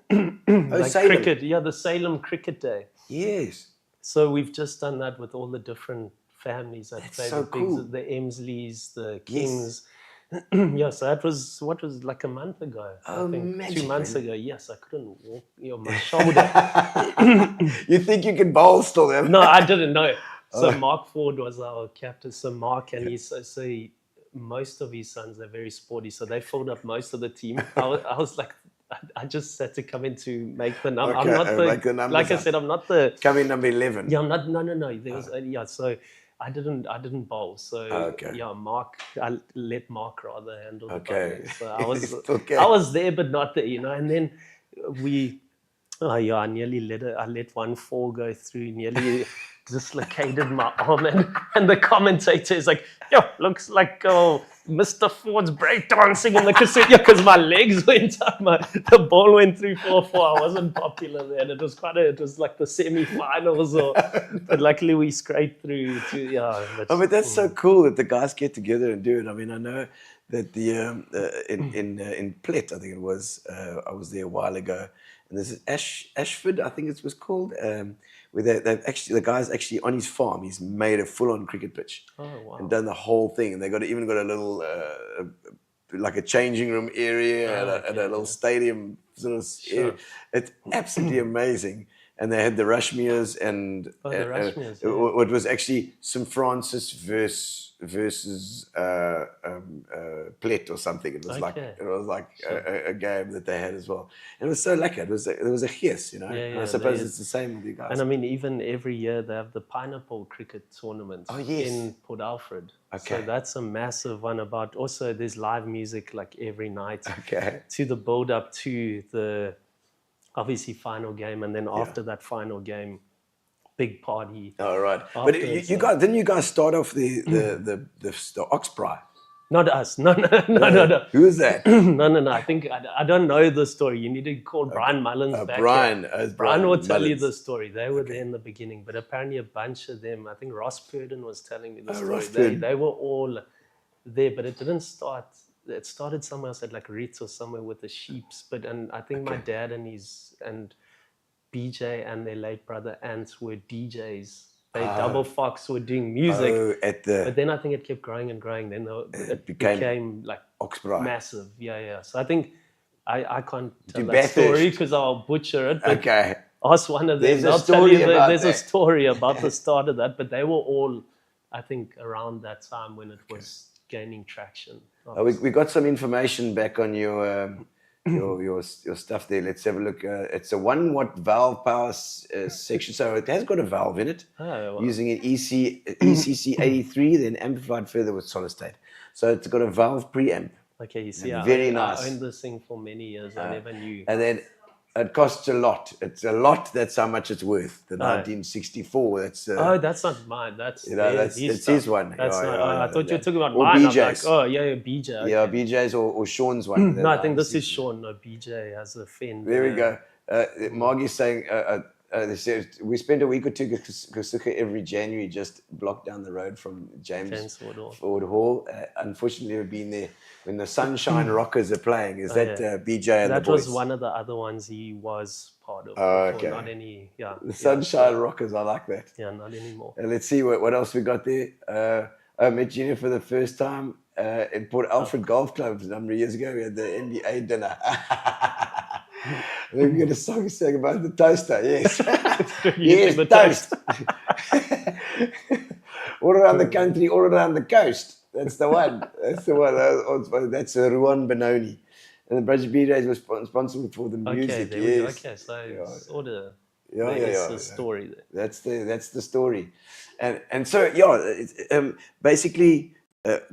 cricket. Yeah, the Salem Cricket Day. Yes. So we've just done that with all the different families that play so the cool. the Emsleys, the Kings. Yes. So that was what was like a month ago. Oh, I think magic, 2 months man. ago. Yes, I couldn't walk. My shoulder. You think you can bowl still, then? No, I didn't know. So Mark Ford was our captain. So Mark and most of his sons are very sporty. So they filled up most of the team. I was like. I just had to come in to make the number. Okay, I'm not make the numbers like I up. said, I'm not the Come in number 11. Yeah, I'm not. No. There was so I didn't bowl. So Mark, I let Mark rather handle the bowling. So I was I was there, but not there, And then I nearly I let one fall go through, nearly dislocated my arm, and the commentator is like, looks like Mr. Ford's breakdancing in the cassette because my legs went up, the ball went through 4-4. I wasn't popular there, and it was like the semi-finals, but luckily we scraped through to But that's so cool that the guys get together and do it. I mean, I know that in Plet, I think it was, I was there a while ago, and this is Ashford, I think it was called, where the guy's actually on his farm. He's made a full-on cricket pitch and done the whole thing. And they even got a little like a changing room area and a little stadium sort of area. It's absolutely amazing. And they had the Rushmeres and it was actually St. Francis versus Plet or something. It was like a game that they had as well. And it was so lekker. There was a hiss, and I suppose it's the same with you guys. And I mean, even every year they have the Pineapple Cricket Tournament in Port Alfred. Okay. So that's a massive one. Also, there's live music like every night to the build up to the obviously final game, and then after that final game, big party. Oh, right. But didn't you guys start off the Oxbry? Not us. No. Who is that? No. I think I don't know the story. You need to call Brian Mullins back. Brian will tell you the story. They were there in the beginning, but apparently a bunch of them. I think Ross Purden was telling me the story. They were all there, but it didn't start. It started somewhere else at like Ritz or somewhere with the Sheeps. And I think my dad and BJ and their late brother Ants were DJs. They Double Fox were doing music. But then I think it kept growing and growing. Then it became like Oxbry. Massive. Yeah. So I think I can't tell that story because I'll butcher it. But ask one of them. They'll tell you there's a story about the start of that. But they were all, I think, around that time when it was gaining traction. We got some information back on your stuff there. Let's have a look. It's a 1 watt valve power section, so it has got a valve in it. Using an ECC 83, then amplified further with solid state. So it's got a valve preamp. Okay, you see, very nice. I owned this thing for many years. I never knew. And then it costs a lot. It's a lot. That's how much it's worth. The 1964. That's that's not mine. That's his one. That's not. I thought you were talking about or mine. BJ's. I'm like, BJ. Okay. Yeah, BJ's or Sean's one. No, I think this is Sean. No, BJ has a Fender. There we go. Margie's saying they said we spend a week or two Kasuga every January just blocked down the road from James Ford Hall. Unfortunately, we've been there when the Sunshine Rockers are playing. Is that BJ and that the boys? was one of the other ones he was part of. Okay. Not any. Yeah. The Sunshine Rockers. I like that. Yeah, not anymore. Let's see what else we got there. I met Gino for the first time in Port Alfred Golf Club a number of years ago. We had the NBA dinner. Then we got a song saying about the toaster. Yes. Yes, the toast. All around the country, all around the coast. That's the one. That's Ruan Benoni. And the Bridge BJs was responsible for the music. There we go. Yes. Okay, so sort of Yeah, there's a story there. That's the story, and so basically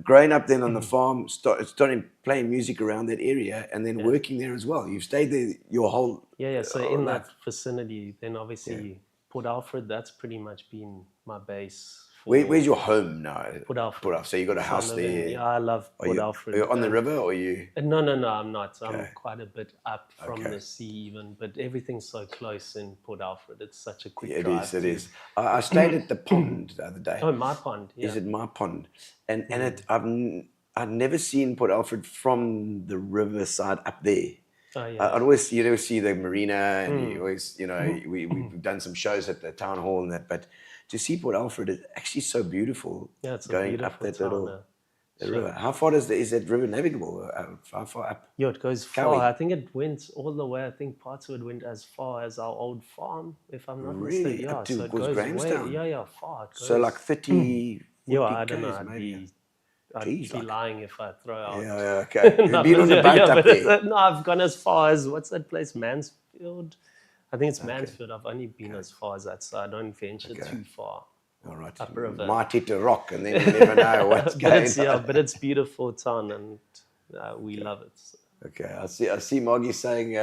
growing up then on the farm, starting playing music around that area, and then working there as well. You've stayed there your whole So in life. that vicinity, then obviously Port Alfred. That's pretty much been my base. Where's your home now? Port Alfred. So you got a house there. I love Port Alfred. Are you on the river, or are you? No, I'm not. I'm quite a bit up from the sea even, but everything's so close in Port Alfred. It's such a quick drive. It is. I stayed at the pond the other day. Oh, my pond. Yeah. Is it my pond? And I've never seen Port Alfred from the riverside up there. Oh, yeah. You always see the marina, and you always, we've done some shows at the town hall and that, but to see Port Alfred is actually so beautiful. Yeah, it's going a beautiful up that town, little river. How far is that river navigable? How far up? Yeah, it goes far. I think it went all the way. I think parts of it went as far as our old farm, if I'm not mistaken. Yeah, up to so it goes Grahamstown? way, far. It goes, So like 30, 40 I don't know. maybe. I'd be lying if I throw out. Yeah, okay. You've been on the boat up there. No, I've gone as far as, what's that place, Mansfield? I think it's Mansfield. I've only been as far as that, so I don't venture too far. All right. Upriver. Might hit a rock, and then you never know what's going on. Yeah, but it's beautiful town, and we love it. So. Okay, I see Moggy saying,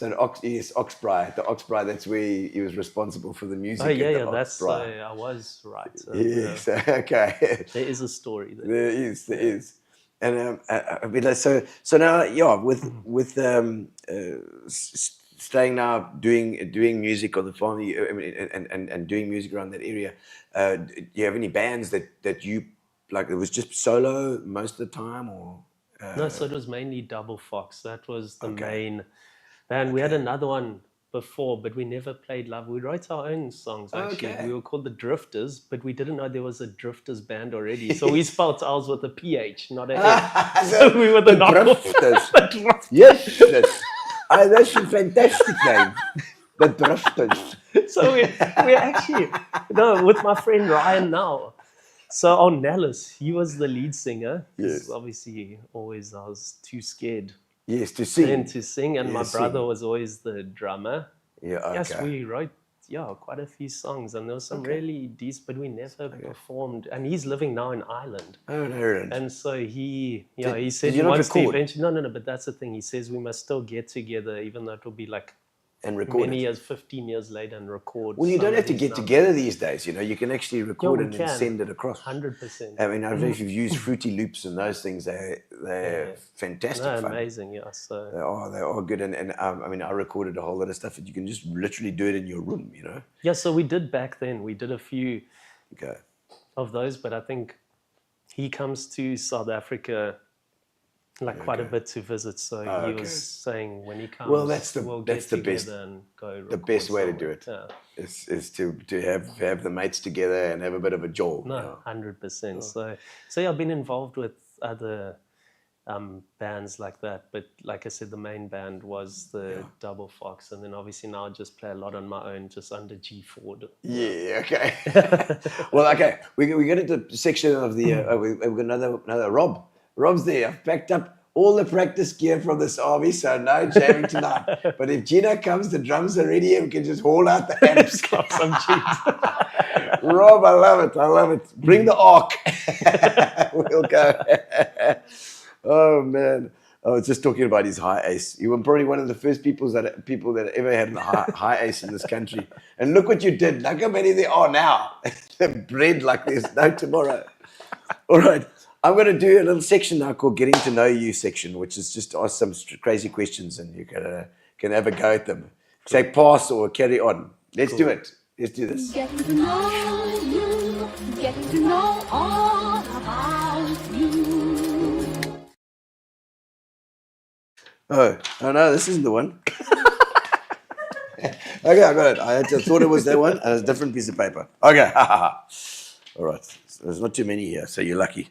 Oxbry. The Oxbry, that's where he was responsible for the music. Oh, yeah, that's, I was right. Yes, okay. There is a story there. There is. And so now, with staying now, doing music on the farm, and doing music around that area, do you have any bands that you, like, it was just solo most of the time, or? No, so it was mainly Double Fox. That was the main band. We had another one before, but we never played live. We wrote our own songs, actually. We were called the Drifters, but we didn't know there was a Drifters band already. So we spelled ours with a PH, not a F. So we were the Drifters. Yes, that's a fantastic name. The Drifters. So we actually, with my friend Ryan now. So on Nellis, he was the lead singer. Yes. Obviously, I was too scared. Yes, to sing. And my brother was always the drummer. Yeah, okay. Yes, we wrote, quite a few songs, and there was some really decent, but we never performed. And he's living now in Ireland. Oh, in Ireland. And so he said did you not record? No, but that's the thing. He says we must still get together, even though it will be like and record many years, 15 years later, and record. Well, you don't have to get together these days. You can actually record and then send it across. 100%. I mean, I don't know if you've used Fruity Loops and those things. They're fantastic fun. Amazing, yeah. So they are good. And I mean, I recorded a whole lot of stuff that you can just literally do it in your room. Yeah, so we did back then. We did a few of those, but I think he comes to South Africa quite a bit to visit, so he was saying when he comes, well, that's the best and go. The best way to do it is to have the mates together and have a bit of a jaw. No, 100%. So I've been involved with other bands like that, but like I said, the main band was the Double Fox, and then obviously now I just play a lot on my own, just under G Ford. Yeah, okay. Well, okay, we get into the section of the we've got another Rob. Rob's there. I've packed up all the practice gear from this army, so no jamming tonight. But if Gino comes, the drums are ready, and we can just haul out the amps. Clap some cheeks. Rob, I love it. Bring the arc. We'll go. Oh, man. I was just talking about his high ace. You were probably one of the first people that ever had a high ace in this country. And look what you did. Look how many there are now. They're bred like there's no tomorrow. All right. I'm going to do a little section now called Getting to Know You section, which is just ask some crazy questions and you can have a go at them. Say pass or carry on. Let's do it. Let's do this. Getting to know you, getting to know all about you. Oh no, this isn't the one. Okay, I got it. I thought it was that one, and it's a different piece of paper. Okay, all right. So there's not too many here, so you're lucky.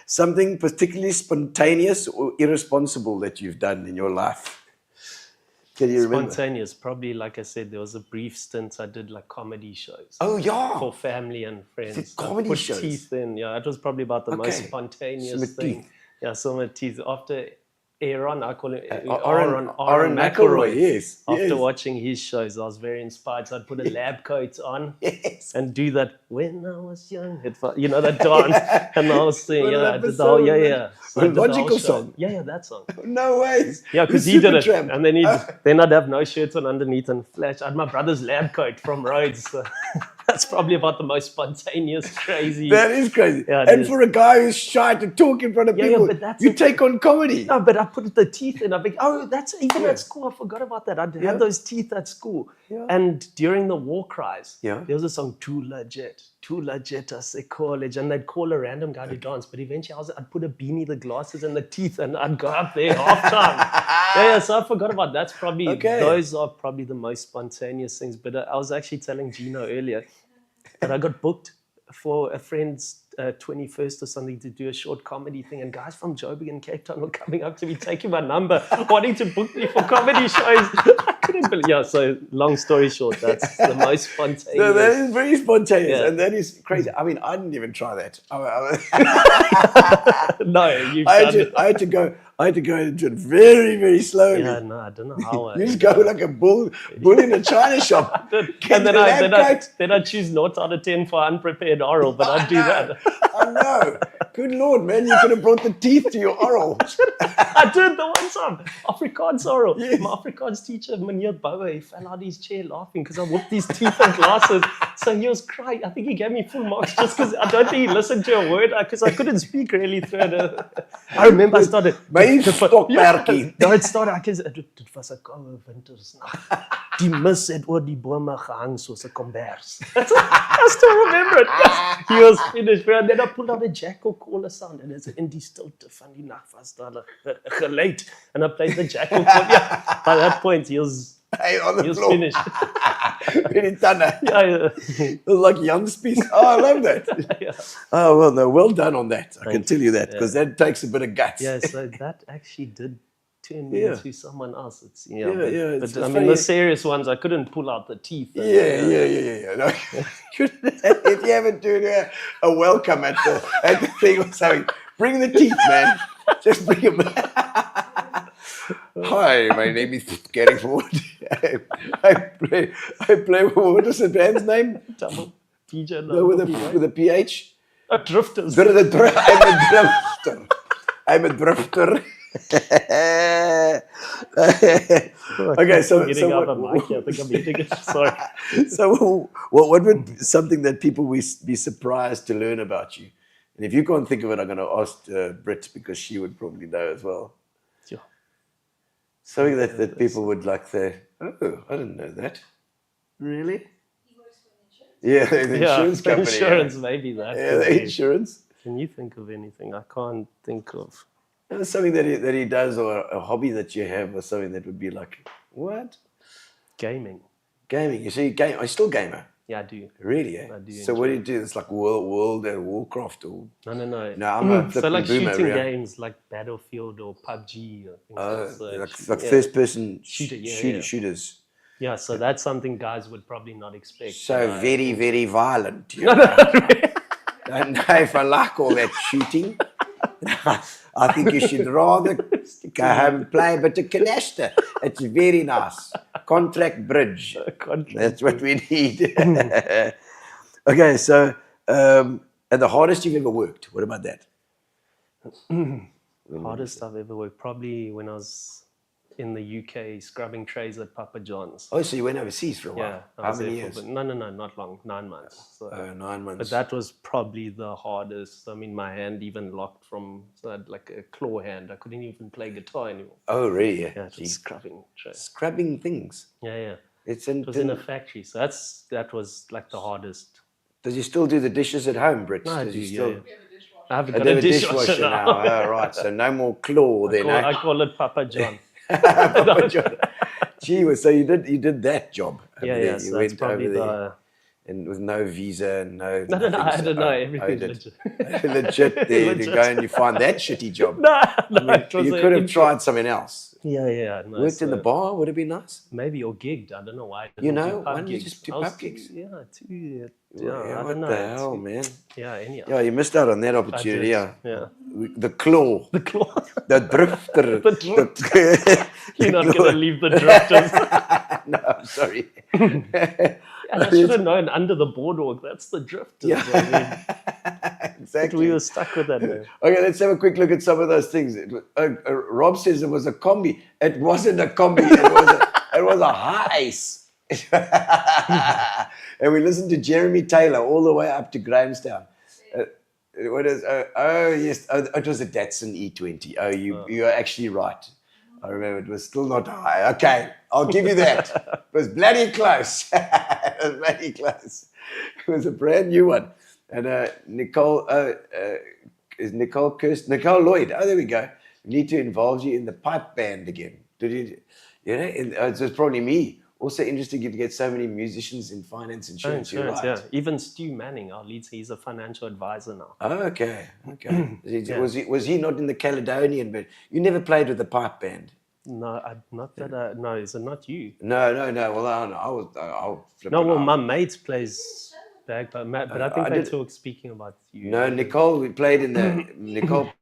Something particularly spontaneous or irresponsible that you've done in your life? Can you remember? Spontaneous, probably. Like I said, there was a brief stint I did comedy shows. Oh yeah, for family and friends. Comedy put shows. Teeth in. Yeah, it was probably about the most spontaneous thing. Teeth. Yeah, some teeth. After Aaron, I call him Aaron McElroy, yes. After yes. watching his shows, I was very inspired. So I'd put a lab coat on Yes. and do that when I was young. You know, that dance and the whole thing. What Yeah, I an did the whole, episode, yeah, man. yeah. So I did the whole Logical show. song. Yeah, that song. No ways. Yeah, because The he did it. Supertramp. And then I'd have no shirt on underneath and flash. I had my brother's lab coat from Rhodes. So that's probably about the most spontaneous, crazy. That is crazy. Yeah, it and is. for a guy who's shy to talk in front of Yeah, people, but that's you it. take on comedy. No, but I put the teeth in. I think, oh, that's even Yeah. at school. I forgot about that. I Yeah. had those teeth at school. Yeah. And during the war cries, Yeah. there was a song, too legit, I say college. And they'd call a random guy to dance. But eventually I'd put a beanie, the glasses, and the teeth, and I'd go up there halftime. yeah, so I forgot about that. That's probably, Okay. those are probably the most spontaneous things. But I was actually telling Gino earlier that I got booked for a friend's 21st or something to do a short comedy thing, and guys from Joburg and Cape Town were coming up to me, taking my number, wanting to book me for comedy shows. I couldn't believe. Yeah, so long story short, that's the most spontaneous. So that is very spontaneous, Yeah. and that is crazy. I mean, I didn't even try that. No, you've I done it. had to go into it very, very slowly. Yeah, no, I don't know how. You just go like a bull in a china shop. And then I choose 0 out of 10 for unprepared oral, but I'd do that. I know. Good Lord, man, you could have brought the teeth to your oral. I did the one time. Afrikaans oral. Yes. My Afrikaans teacher, Meneer Bouwer, he fell out of his chair laughing because I whooped his teeth and glasses. So he was crying. I think he gave me full marks just because I don't think he listened to a word because I couldn't speak really through it. I remember I started. Stokperdjie. No, it started. Dit was 'n koue wintersnag. Die mis het oor die bome gehang soos 'n kombers. I still remember it. Yes. He was finished, bro. And then I pulled out a jackal caller sound and it's in die stilte van die nag was daar 'n geluid. And I played the jackal call. Yeah. By that point, he was On the floor. finished. Really done it. Yeah. It was like young speech. Oh, I love that. Yeah. Oh, well, no, well done on that. I can Thanks. tell you that because that takes a bit of guts. Yeah, so that actually did turn me Yeah. into someone else. It's, Yeah, but, yeah, but it's I mean, funny. the serious ones, I couldn't pull out the teeth. and, Yeah. No. If you ever do a welcome at the thing or something, bring the teeth, man. Just bring them. Hi, my name is Gary Ford. I play. What is the band's name? Double PJ. No, with a PH. Drifters. I'm a drifter. I'm a drifter. Okay, so Getting out what- of mic here, I think I'm eating it. Sorry. So what would be something that people will be surprised to learn about you? And if you can't think of it, I'm going to ask Britt because she would probably know as well. Yeah. Something that people would like say, oh, I didn't know that. Really? Yeah, the insurance the company. insurance, maybe that. Yeah, the insurance. Can you think of anything? I can't think of. Something that he does or a hobby that you have or something that would be like, what? Gaming. Gaming. You see, are you still a gamer? Yeah, I do. Really, eh? I do So what do enjoy you do? It's like World and Warcraft or... No. No, I'm a So flipping like boomer, shooting yeah. games like Battlefield or PUBG or things like that. like first person Shooter, shooters. Yeah, so that's something guys would probably not expect. So very, very violent. You know? Don't know if I like all that shooting. I think you should rather go home and play a bit of canasta. It's very nice. Contract bridge. That's what we need. Okay, so and the hardest you've ever worked. What about that? Hardest I've ever worked, probably when I was in the UK scrubbing trays at Papa John's. Oh, so you went overseas for a while. Yeah, I How was many there years? no, not long, 9 months. So, 9 months. but that was probably the hardest. I mean, my hand even locked from, so I had like a claw hand. I couldn't even play guitar anymore. Oh, really? Yeah, it Gee. was scrubbing trays. Scrubbing things. Yeah. It It was in a factory, so that was like the hardest. Does you still do the dishes at home, Brits? No, I Does do, you yeah, still... yeah. I haven't I got do a a dishwasher now. Oh, right. So no more claw then, I eh? call it Papa John. Papa John. Gee, so you did that job. over Yeah, there. yeah. You So that's went probably over there. and with no visa and no. No, nothing. I don't know. Oh, Everything's did. legit. Legit. There you Legit. go, and you find that shitty job. No, I mean, it was you a could have intro. tried something else. Yeah. No, Worked in the so bar would have been nice. maybe or gigged. I don't know why. I You didn't know, do why pub don't you gigs. just do I was pub gigs? Yeah, I what don't know. the hell, man? Yeah, anyhow. Yeah, you missed out on that I opportunity. did, Yeah. yeah. The claw. The claw. The drifter. The drift. You're not going to leave the drifters. No, I'm sorry. And I should have known under the boardwalk. That's the drifters. Yeah. I mean, Exactly. we were stuck with that, man. Okay, let's have a quick look at some of those things. Rob says it was a combi. It wasn't a combi. It was a heist. And we listened to Jeremy Taylor all the way up to Grahamstown. What is? Yes. It was a Datsun E20. You are actually right. I remember it was still not high. Okay, I'll give you that. It was bloody close. It was bloody close. It was a brand new one. And Nicole, is Nicole Kirst? Nicole Lloyd. Oh, there we go. We need to involve you in the pipe band again. Did you? You know, it was probably me. Also interesting to get so many musicians in finance insurance. You're right. Yeah. Even Stu Manning, our lead, he's a financial advisor now. Oh, okay. Yeah. Was he not in the Caledonian? But you never played with the pipe band. No, not that. No, is it not you? No. Well, I was. Well, my mate plays bagpipe, but I think I they did- talk speaking about you. No, Nicole. We played in the Nicole.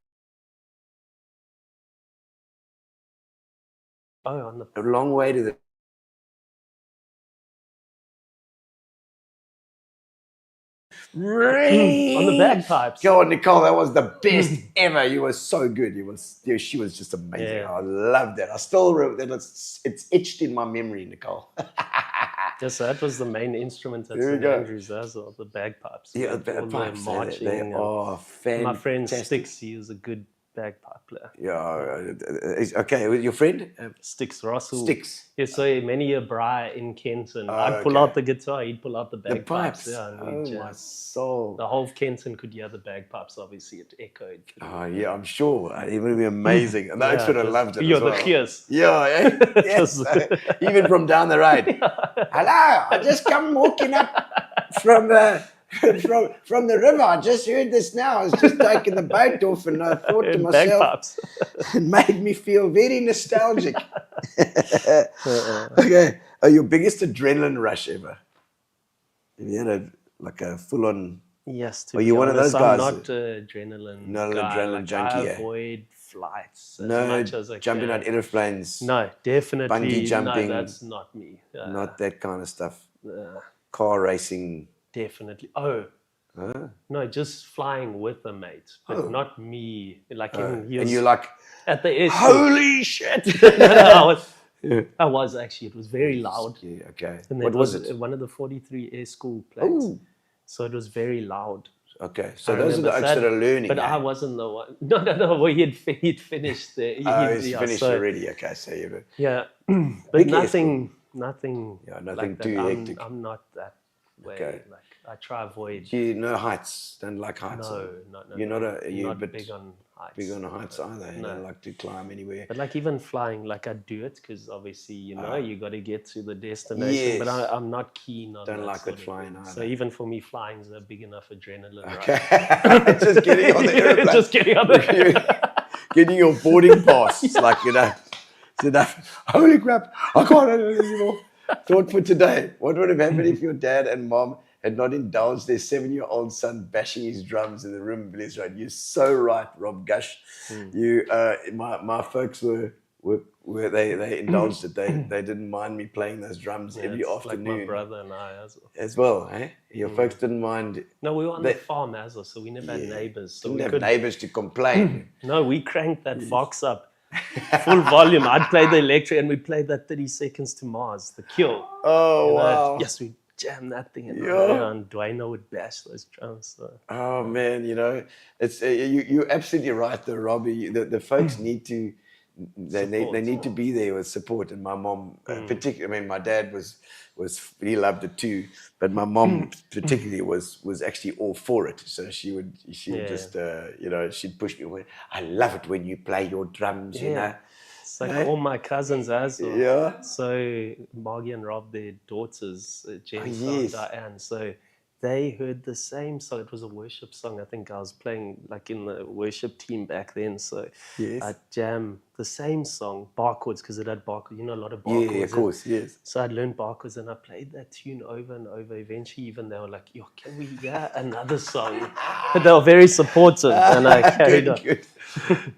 Oh, on the. A long way to the. On the bagpipes. Go on, Nicole. That was the best ever. You were so good. She was just amazing. Yeah. I loved that. I still remember that. It's etched in my memory, Nicole. Yes, that was the main instrument at There we St. go. Andrews as well, the bagpipes. Yeah, All the bagpipes. the marching. They and are fantastic. my friend Sticks, he is a good bagpipe player. Yeah. Okay. With your friend Sticks Russell. Sticks. Yeah, so many a bri in Kenton. Oh, I'd pull okay. out the guitar, he'd pull out the The bagpipes. pipes. Yeah, and we'd Oh my jazz. soul. The whole of Kenton could hear the bagpipes. Obviously, it echoed. Oh yeah, I'm sure. It would be amazing. And I would have loved it. You're as well. the Tues. Yeah, yes. Even from down the road. Hello, I just come walking up from from the river. I just heard this now. I was just taking the boat off, and I thought to And myself, bagpipes. it made me feel very nostalgic. Okay, your biggest adrenaline rush ever? Have you had a full-on? Yes, to Are be you one of honest, those guys? I'm not adrenaline. Not an guy. adrenaline junkie, I eh? avoid flights as No, much as I jumping can. out airplanes. No, definitely. Bungee jumping. No, that's not me. Not that kind of stuff. uh, Car racing. definitely. Oh, Huh? no, just flying with a mate, but Oh. not me. Like And you're like, at the airport. holy shit! I was actually. It was very loud. Yeah, okay. And What was it? One of the 43 air school planes. Oh, So it was very loud. okay. So I those are the remember oaks that that, are learning. But eh? I wasn't the one. No. Well, he'd finished there. He's finished so, already. Okay, so you Yeah, Big but air nothing. Yeah, nothing like too that. hectic. I'm not that way. Okay. Like I try avoid. You no heights. Don't like heights. No. You're not you're not bit big on heights. big on heights either. You No. don't like to climb anywhere. But like even flying, like I do it because obviously you got to get to the destination. But Yes. I'm not keen on. Don't that like sort that of flying thing. either. So even for me, flying's a big enough adrenaline rush. Okay. Just getting on the airplane. Just getting on the. Getting your boarding pass. It's like, it's enough. Holy crap, I can't handle it anymore. Thought for today, what would have happened if your dad and mom had not indulged their 7-year-old son bashing his drums in the room? Bless right. You're so right, Rob Gush. You, my folks they indulged it. They didn't mind me playing those drums every It's afternoon. Like my brother and I as well, eh? Your folks didn't mind. No, we were on They- the farm as well, so we never had neighbors. So Didn't we have could. neighbors to complain. No, we cranked that Vox up full volume. I'd play the electric, and we played that 30 Seconds to Mars, the Kill. Oh wow. Yes, we jammed that thing, and Dwayne would bash those drums. So. Oh man, it's you're absolutely right, though, Robbie. The folks need to they need to be there with support. And my mom, particularly, I mean, my dad was he loved it too, but my mom particularly was actually all for it. So she would just she'd push me away. I love it when you play your drums, you know. It's like all my cousins as well. Yeah. So Margie and Rob, their daughters, Jennifer and yes. Diane. So they heard the same song. It was a worship song. I think I was playing like in the worship team back then. So Yes. I'd jam the same song, barchords, because it had barchords. You know, a lot of barchords. Yeah, of course, yes. So I'd learned barchords and I played that tune over and over. Eventually, even they were like, yo, can we hear another song? But they were very supportive and I carried on. Good.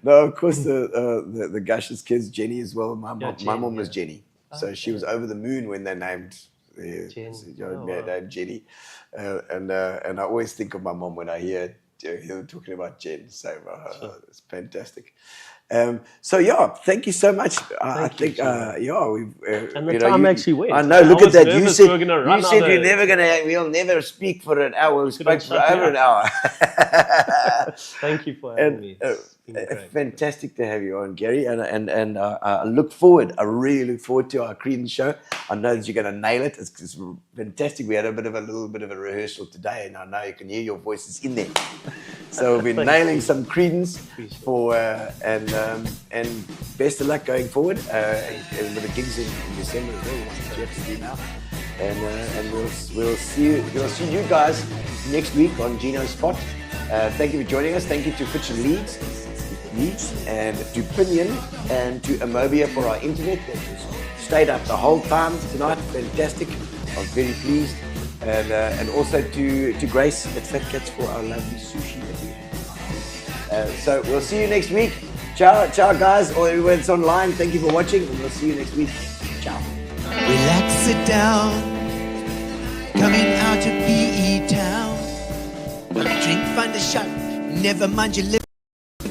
No, of course, the Gushers kids, Jenny as well. My mom was Jenny. So she was over the moon when they named named Jenny. And I always think of my mom when I hear her talking about Jen. So it's fantastic. So yeah, thank you so much. I think we've and the time actually went. I know. Look at that. You said we'll we'll never speak for an hour. We spoke for over an hour. Thank you for having me. It's been great. Fantastic to have you on, Gary. And I look forward. I really look forward to our Credence show. I know that you're going to nail it. It's fantastic. We had a little bit of a rehearsal today, and I know you can hear your voices in there. So we've been nailing some Credence for and best of luck going forward. And with the gigs in December as well, what you have to do now. And we'll see you guys next week on Gino's Spot. Thank you for joining us. Thank you to Fitch and Leeds, and to Pinion and to Amobia for our internet. That was stayed up the whole time tonight. Fantastic. I was very pleased. And also to Grace at Fat Cats for our lovely sushi that we had. So we'll see you next week. Ciao, guys, or everyone that's online. Thank you for watching, and we'll see you next week. Ciao. Relax, sit down. Coming out of PE town. Drink, find a shot. Never mind your liver.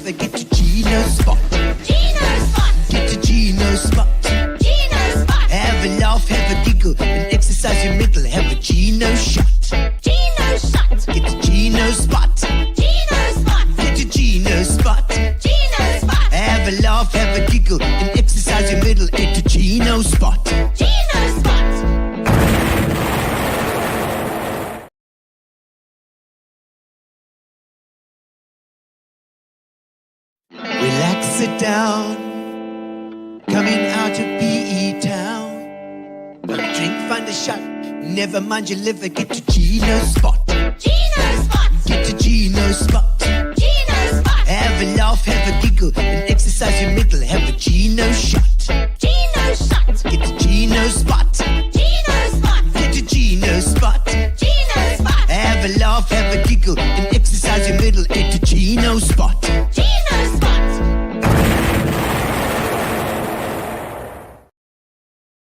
Get to Gino's Spot. Gino's Spot. Get to Gino's Spot. Gino's Spot. Have a laugh, have a giggle, and exercise your middle. Have a Gino shot. Gino's Shot. Get to Gino's Spot. Gino's Spot. Get to Gino's Spot. Gino's Spot. Have a laugh, have a giggle, and exercise your middle. Get to Gino's Spot. Gino's Spot. Relax, sit down. Coming out of PE town. Drink, find a shot. Never mind your liver. Get to Gino's Spot. Gino's Spot. Get to Gino's Spot. Gino's Spot. Have a laugh, have a giggle, and exercise your middle. Have a Gino shot. Gino's Shot. Get to Gino's Spot. Gino's Spot. Get to Gino's Spot. Gino's Spot. Have a laugh, have a giggle, and exercise your middle. Get to Gino's Spot.